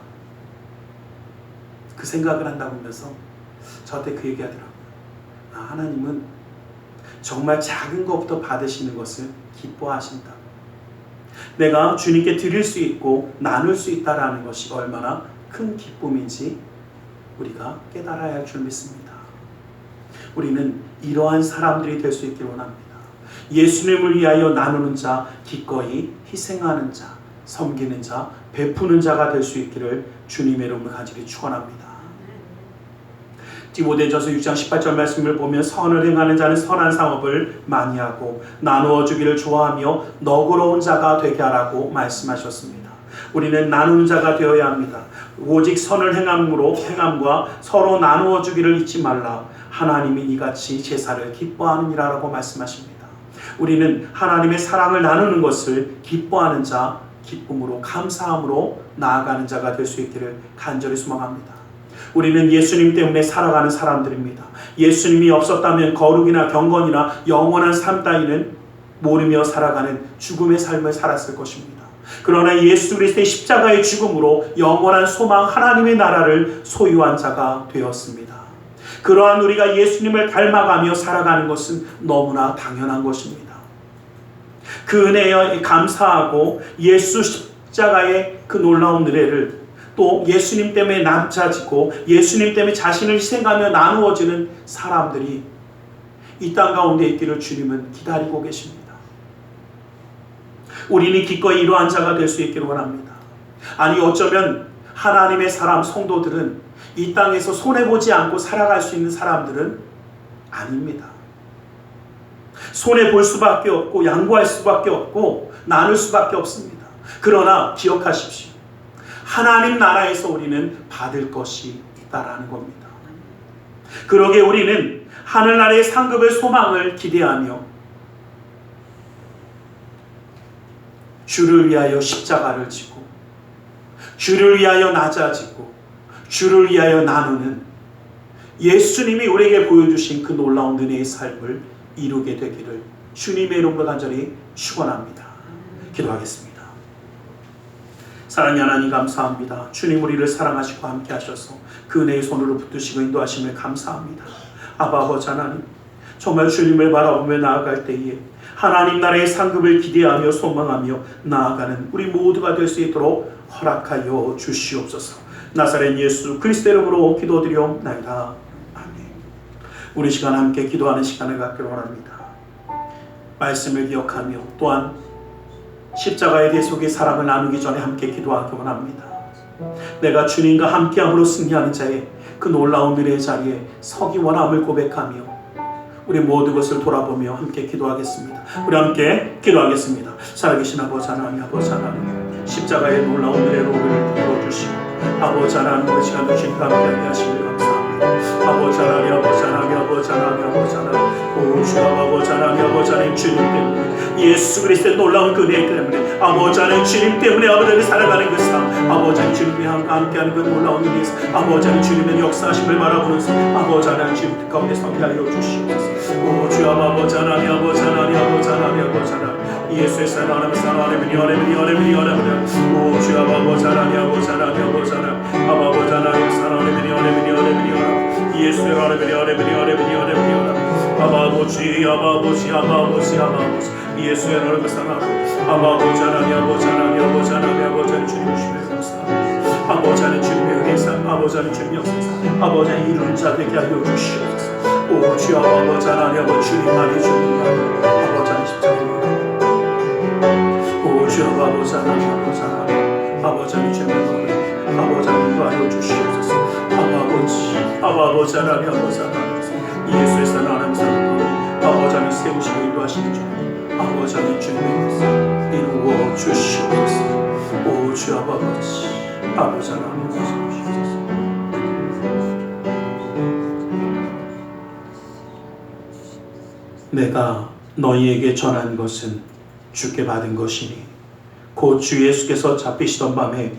그 생각을 한다고 하면서 저한테 그 얘기하더라고요. 하나님은 정말 작은 것부터 받으시는 것을 기뻐하신다. 내가 주님께 드릴 수 있고 나눌 수 있다는 것이 얼마나 큰 기쁨인지 우리가 깨달아야 할 줄 믿습니다. 우리는 이러한 사람들이 될 수 있기를 원합니다. 예수님을 위하여 나누는 자, 기꺼이 희생하는 자, 섬기는 자, 베푸는 자가 될 수 있기를 주님의 이름으로 간절히 축원합니다. 디모데전서 6장 18절 말씀을 보면 선을 행하는 자는 선한 상업을 많이 하고 나누어 주기를 좋아하며 너그러운 자가 되게 하라고 말씀하셨습니다. 우리는 나누는 자가 되어야 합니다. 오직 선을 행함과 서로 나누어 주기를 잊지 말라. 하나님이 이같이 제사를 기뻐하느니라라고 말씀하십니다. 우리는 하나님의 사랑을 나누는 것을 기뻐하는 자, 기쁨으로 감사함으로 나아가는 자가 될 수 있기를 간절히 소망합니다. 우리는 예수님 때문에 살아가는 사람들입니다. 예수님이 없었다면 거룩이나 경건이나 영원한 삶 따위는 모르며 살아가는 죽음의 삶을 살았을 것입니다. 그러나 예수 그리스도의 십자가의 죽음으로 영원한 소망 하나님의 나라를 소유한 자가 되었습니다. 그러한 우리가 예수님을 닮아가며 살아가는 것은 너무나 당연한 것입니다. 그 은혜에 감사하고 예수 십자가의 그 놀라운 은혜를 또 예수님 때문에 남자지고 예수님 때문에 자신을 희생하며 나누어지는 사람들이 이 땅 가운데 있기를 주님은 기다리고 계십니다. 우리는 기꺼이 이러한 자가 될 수 있기를 원합니다. 아니 어쩌면 하나님의 사람 성도들은 이 땅에서 손해보지 않고 살아갈 수 있는 사람들은 아닙니다. 손해볼 수밖에 없고 양보할 수밖에 없고 나눌 수밖에 없습니다. 그러나 기억하십시오. 하나님 나라에서 우리는 받을 것이 있다라는 겁니다. 그러기에 우리는 하늘나라의 상급의 소망을 기대하며 주를 위하여 십자가를 지고 주를 위하여 낮아지고 주를 위하여 나누는 예수님이 우리에게 보여주신 그 놀라운 은혜의 삶을 이루게 되기를 주님의 이름으로 간절히 축원합니다. 기도하겠습니다. 사랑의 하나님 감사합니다. 주님 우리를 사랑하시고 함께 하셔서 그 은혜의 손으로 붙드시고 인도하심을 감사합니다. 아버지 하나님, 정말 주님을 바라보며 나아갈 때에 하나님 나라의 상급을 기대하며 소망하며 나아가는 우리 모두가 될 수 있도록 허락하여 주시옵소서. 나사렛 예수 그리스도 이름으로 기도드리옵나이다. 아멘. 우리 시간 함께 기도하는 시간을 갖기를 원합니다. 말씀을 기억하며 또한 십자가의 대속의 사랑을 나누기 전에 함께 기도하기 원합니다. 내가 주님과 함께함으로 승리하는 자의 그 놀라운 은혜의 자리에 서기 원함을 고백하며 우리 모든 것을 돌아보며 함께 기도하겠습니다. 우리 함께 기도하겠습니다. 살아계신 아버지 하나님, 아버지 하나님, 십자가의 놀라운 은혜로 우리를 들어주시고 아버지 하나님 우리 시간도 주님과 함께 하시길 감사합니다. 아버지 하나님, 아버지 하나님, 아버지 하나님, 아버지 하나님, 오 주 아버지 하나님, 아버지 하나님, 주님 때문에 예수 그리스도의 놀라운 그 은혜 때문에 아버지 하나님, 주님 때문에 아버지를 살아가는 그 삶, 아버지 하나님, 주님과 함께하는 그 놀라운 은혜, 아버지 하나님, 주님의 역사하심을 바라보는 삶, 아버지 하나님, 주님 가운데 서게 하여 주시옵소서. 오 주 아버지 하나님, 아버지 하나님, 아버지 하나님, 아버지 하나님, 예수의 사랑하는 사랑하는 오 주 아버지 하나님, 아버지 하나님, 아버지 하나님, 아버지 하나님 사랑하는 예수의 아버지, 아버지, 아버지, 아버지, 예수의 하나님 사랑하는 아버지 하나님, 아버지 하나님, 아버지 하나님, 아버지 하나님, 주님 주님의 감사, 아버지 하나님, 주님의 은혜사, 아버지 하나님, 주님의 역사사, 아버지 하나님, 이루는 자 되게 하여 주시옵소서. 오 주 아버지 하나님, 아버지 주님만이 주님만 아버지 하나님 십자가입니다. 오 주 아버지 하나님, 아버지 하나님, 아버지 하나님, 주님의 은혜, 아버지 하나님, 도와여 주시옵소서. 아버지 하나님, 아버지 하나님, 예수의 사랑하는 사랑으로 아버지 하나님 세우시고 인도하시는 주님, 아버지 하나님 주님의 역사 이루어 주시옵소서. 오 주 아버지, 아버지 하나님 주시옵소서. 내가 너희에게 전한 것은 주께 받은 것이니 곧 주 예수께서 잡히시던 밤에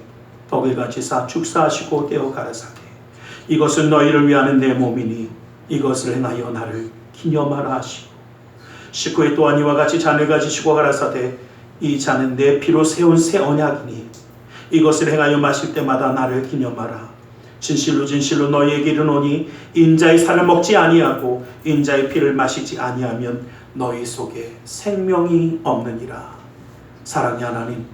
떡을 같이 사 축사하시고 떼어 가라사대 이것은 너희를 위하는 내 몸이니 이것을 행하여 나를 기념하라 하시고 19회 또한 이와 같이 잔을 가지시고 가라사대 이 잔은 내 피로 세운 새 언약이니 이것을 행하여 마실 때마다 나를 기념하라. 진실로 진실로 너희에게 이르노니 인자의 살을 먹지 아니하고 인자의 피를 마시지 아니하면 너희 속에 생명이 없느니라. 사랑의 하나님,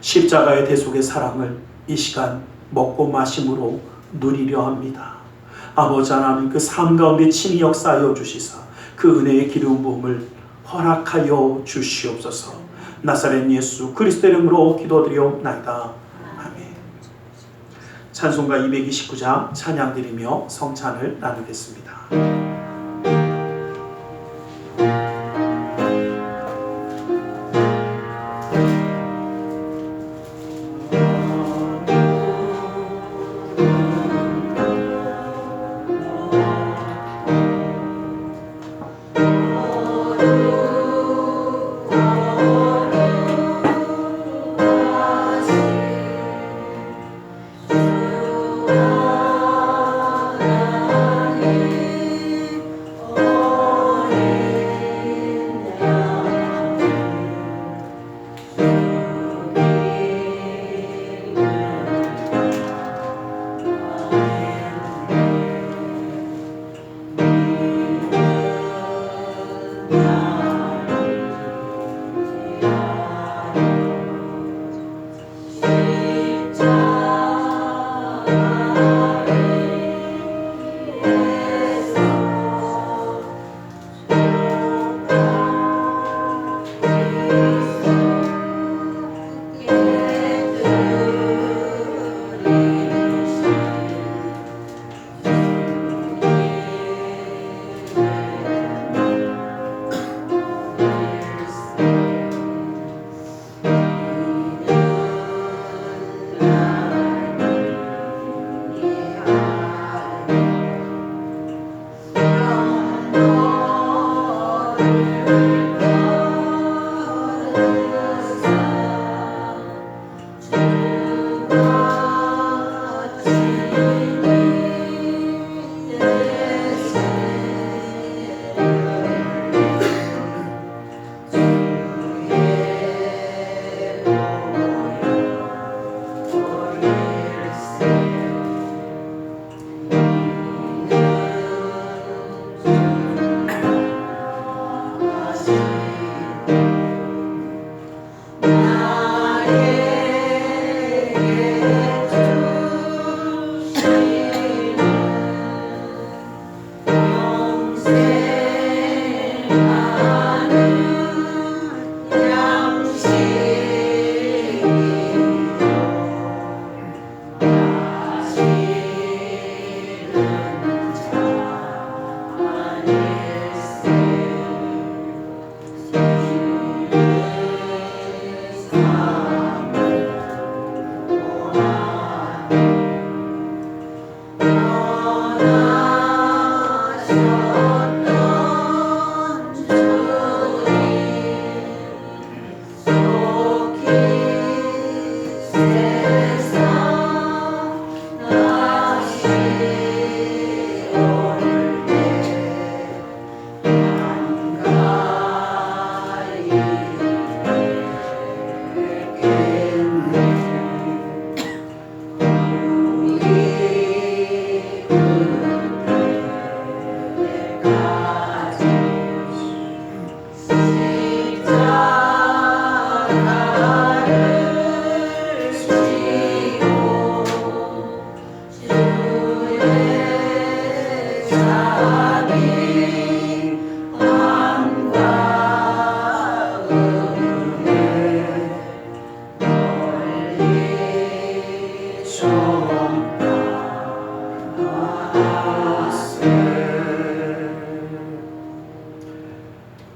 십자가의 대속의 사랑을 이 시간 먹고 마심으로 누리려 합니다. 아버지 하나님, 그 삶 가운데 친히 역사하여 주시사 그 은혜의 기름 부음을 허락하여 주시옵소서. 나사렛 예수 그리스도 이름으로 기도드리옵나이다. 아멘. 찬송가 229장 찬양 드리며 성찬을 나누겠습니다.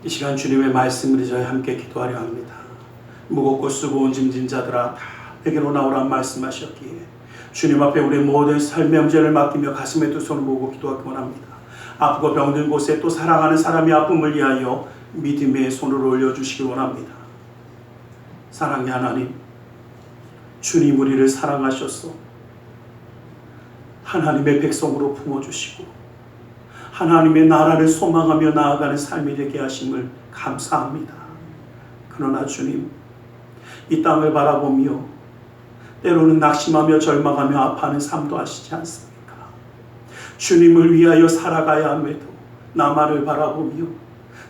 이 시간 주님의 말씀을 잊어야 함께 기도하려 합니다. 무겁고 수고온 짐진 자들아 다 내게로 나오라 말씀하셨기에 주님 앞에 우리 모든 삶의 문제를 맡기며 가슴에 두 손을 모으고 기도하기 원합니다. 아프고 병든 곳에 또 사랑하는 사람의 아픔을 위하여 믿음의 손을 올려주시기 원합니다. 사랑의 하나님, 주님 우리를 사랑하셔서 하나님의 백성으로 품어주시고 하나님의 나라를 소망하며 나아가는 삶이 되게 하심을 감사합니다. 그러나 주님, 이 땅을 바라보며 때로는 낙심하며 절망하며 아파하는 삶도 하시지 않습니까? 주님을 위하여 살아가야 함에도 나만을 바라보며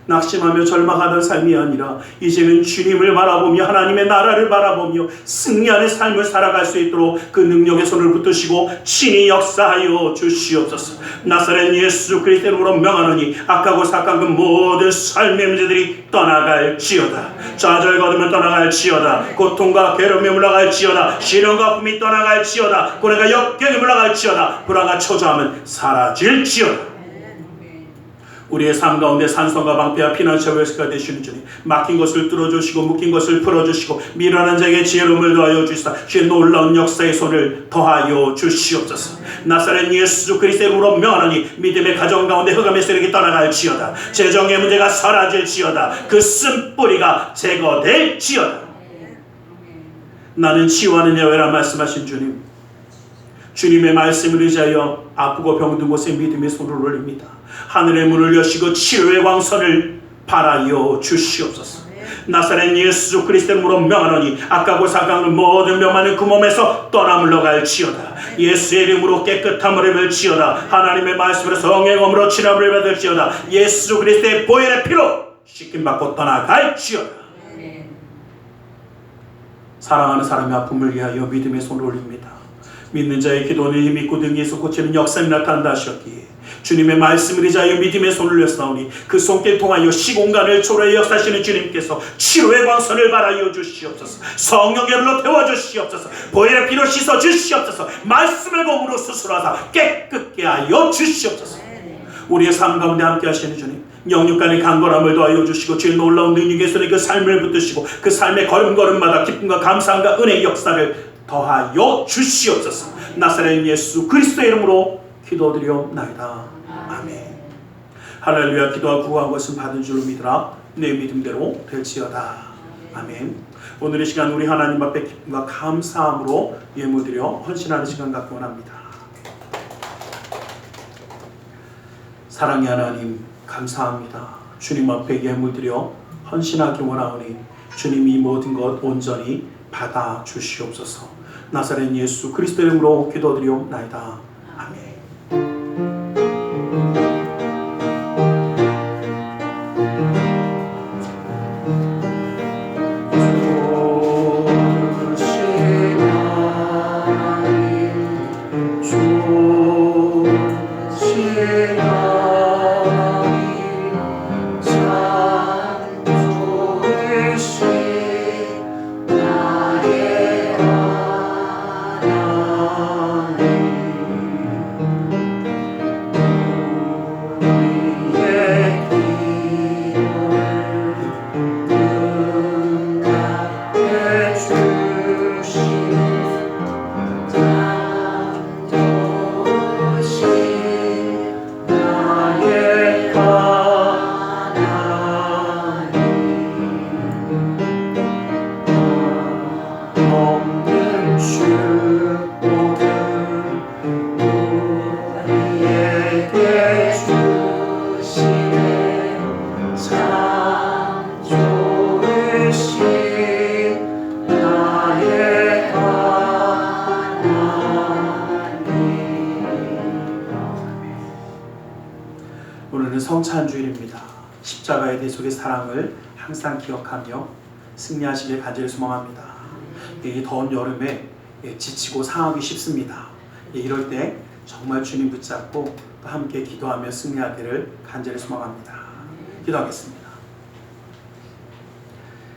낙심하며 절망하던 삶이 아니라 이제는 주님을 바라보며 하나님의 나라를 바라보며 승리하는 삶을 살아갈 수 있도록 그 능력의 손을 붙드시고 친히 역사하여 주시옵소서. 나사렛 예수 그리스도의 이름으로 명하노니 악하고 사악한 그 모든 삶의 문제들이 떠나갈지어다. 좌절과 어둠은 떠나갈지어다. 고통과 괴로움이 물러갈지어다. 시련과 아픔이 떠나갈지어다. 고뇌가 역경이 물러갈지어다. 불안과 초조함은 사라질지어다. 우리의 삶 가운데 산성과 방패와 피난처 웨스가 되시는 주님, 막힌 것을 뚫어주시고 묶인 것을 풀어주시고 미련한 자에게 지혜로움을 더하여 주시사 주의 놀라운 역사의 손을 더하여 주시옵소서. 나사렛 예수 그리스도의 이름으로 명하노니 믿음의 가정 가운데 흑암의 세력이 떠나갈지어다. 재정의 문제가 사라질지어다. 그 쓴뿌리가 제거될지어다. 나는 치유하는 여호와라 말씀하신 주님, 주님의 말씀을 의지하여 아프고 병든 곳에 믿음의 손을 올립니다. 하늘의 문을 여시고 치료의 왕선을 바라여 주시옵소서. 나사렛 예수 그리스도의 이름으로 명하노니 악하고 사악한 모든 병만은 그 몸에서 떠나 물러갈지어다. 예수의 이름으로 깨끗함을 입을지어다. 하나님의 말씀으로 성령으로 치료를 받을지어다. 예수 그리스도의 보혈의 피로 씻김받고 떠나갈지어다. 사랑하는 사람의 아픔을 위하여 믿음의 손을 올립니다. 믿는 자의 기도는 힘있고 등에서 고치는 역사가 나타난다 하셨기에 주님의 말씀을 의지하여 믿음의 손을 내사오니 그 손길 통하여 시공간을 초월해 역사하시는 주님께서 치료의 광선을 발하여 주시옵소서. 성령의 불로 태워주시옵소서. 보혈의 피로 씻어 주시옵소서. 말씀의 검으로 수술하사 깨끗게 하여 주시옵소서. 우리의 삶 가운데 함께 하시는 주님, 영육간의 강건함을 더하여 주시고 주의 놀라운 능력의 손에 그 삶을 붙드시고 그 삶의 걸음걸음마다 기쁨과 감사함과 은혜의 역사를 더하여 주시옵소서. 나사렛 예수 그리스도의 이름으로 기도드리옵나이다. 아멘. 할렐루야. 기도와 구한 것은 받은 줄로 믿으라. 내 믿음대로 될지어다. 아멘. 오늘 이 시간 우리 하나님 앞에 기쁨과 감사함으로 예물드려 헌신하는 시간 갖기 원합니다. 사랑의 하나님 감사합니다. 주님 앞에 예물드려 헌신하기 원하오니 주님 이 모든 것 온전히 받아 주시옵소서. 나사렛 예수 그리스도 이름으로 기도드리옵나이다. 아멘. 오늘은 성찬주일입니다. 십자가의 대속의 사랑을 항상 기억하며 승리하시길 간절히 소망합니다. 이 더운 여름에 지치고 상하기 쉽습니다. 이럴 때 정말 주님 붙잡고 또 함께 기도하며 승리하기를 간절히 소망합니다. 기도하겠습니다.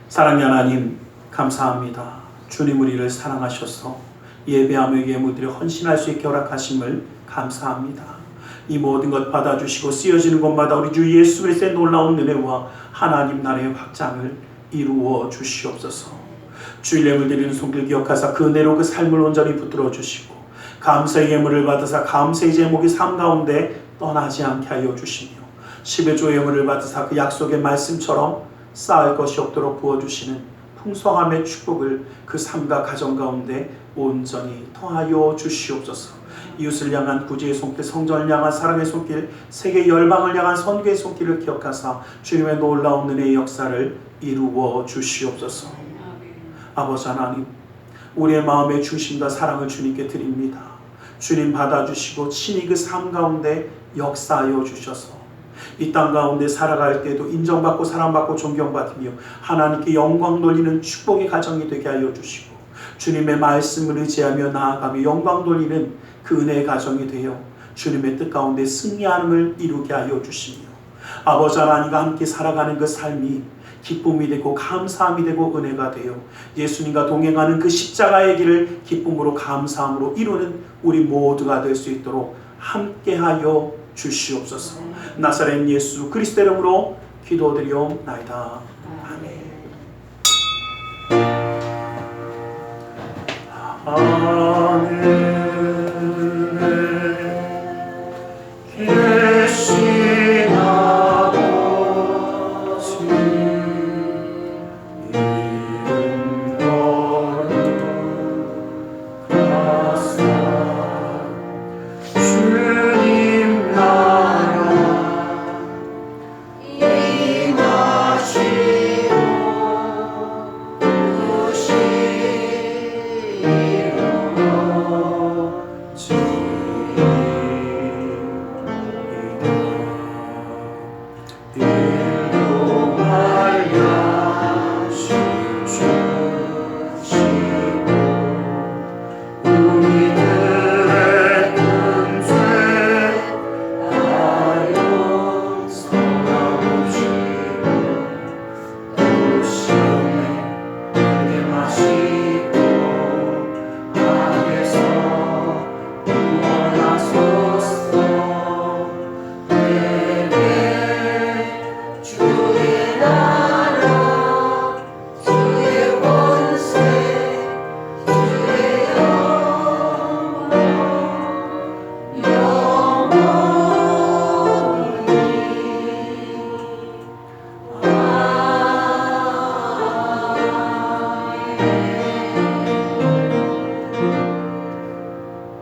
사랑의 하나님 감사합니다. 주님 우리를 사랑하셔서 예배하며 예물드려 헌신할 수 있게 허락하심을 감사합니다. 이 모든 것 받아주시고 쓰여지는 곳마다 우리 주 예수 그리스도의 놀라운 은혜와 하나님 나라의 확장을 이루어 주시옵소서. 주일 예물 드리는 손길 기억하사 그 은혜로 그 삶을 온전히 붙들어 주시고 감사의 예물을 받으사 감사의 제목이 삶 가운데 떠나지 않게 하여 주시며 10의 예물을 받으사 그 약속의 말씀처럼 쌓을 것이 없도록 부어주시는 풍성함의 축복을 그 삶과 가정 가운데 온전히 더하여 주시옵소서. 이웃을 향한 구제의 손길, 성전을 향한 사랑의 손길, 세계 열방을 향한 선교의 손길을 기억하사 주님의 놀라운 은혜의 역사를 이루어 주시옵소서. 아버지 하나님, 우리의 마음의 중심과 사랑을 주님께 드립니다. 주님 받아주시고 친히 그 삶 가운데 역사하여 주셔서 이 땅 가운데 살아갈 때도 인정받고 사랑받고 존경받으며 하나님께 영광 돌리는 축복의 가정이 되게 하여 주시고 주님의 말씀을 의지하며 나아가며 영광 돌리는 그 은혜의 가정이 되어 주님의 뜻 가운데 승리함을 이루게 하여 주시며 아버지 하나님과 함께 살아가는 그 삶이 기쁨이 되고 감사함이 되고 은혜가 되어 예수님과 동행하는 그 십자가의 길을 기쁨으로 감사함으로 이루는 우리 모두가 될 수 있도록 함께하여 주시옵소서. 나사렛 예수 그리스도 이름으로 기도드리옵나이다. 아멘.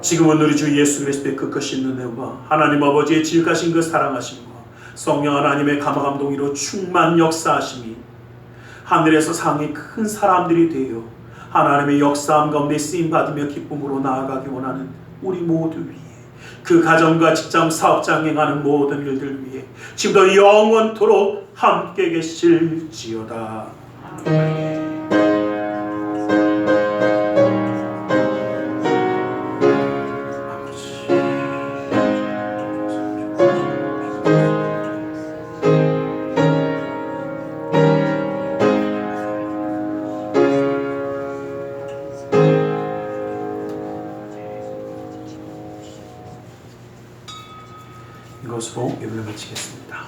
지금은 우리 주 예수 그리스도의 그 크신 은혜와 하나님 아버지의 지극하신 그 사랑하심과 성령 하나님의 감화감동으로 충만 역사하심이 하늘에서 상이 큰 사람들이 되어 하나님의 역사함 가운데 쓰임받으며 기쁨으로 나아가기 원하는 우리 모두 위해 그 가정과 직장 사업장 행하는 모든 일들 위해 지금도 영원토록 함께 계실지어다. 아멘. 이것으로 예배를 마치겠습니다.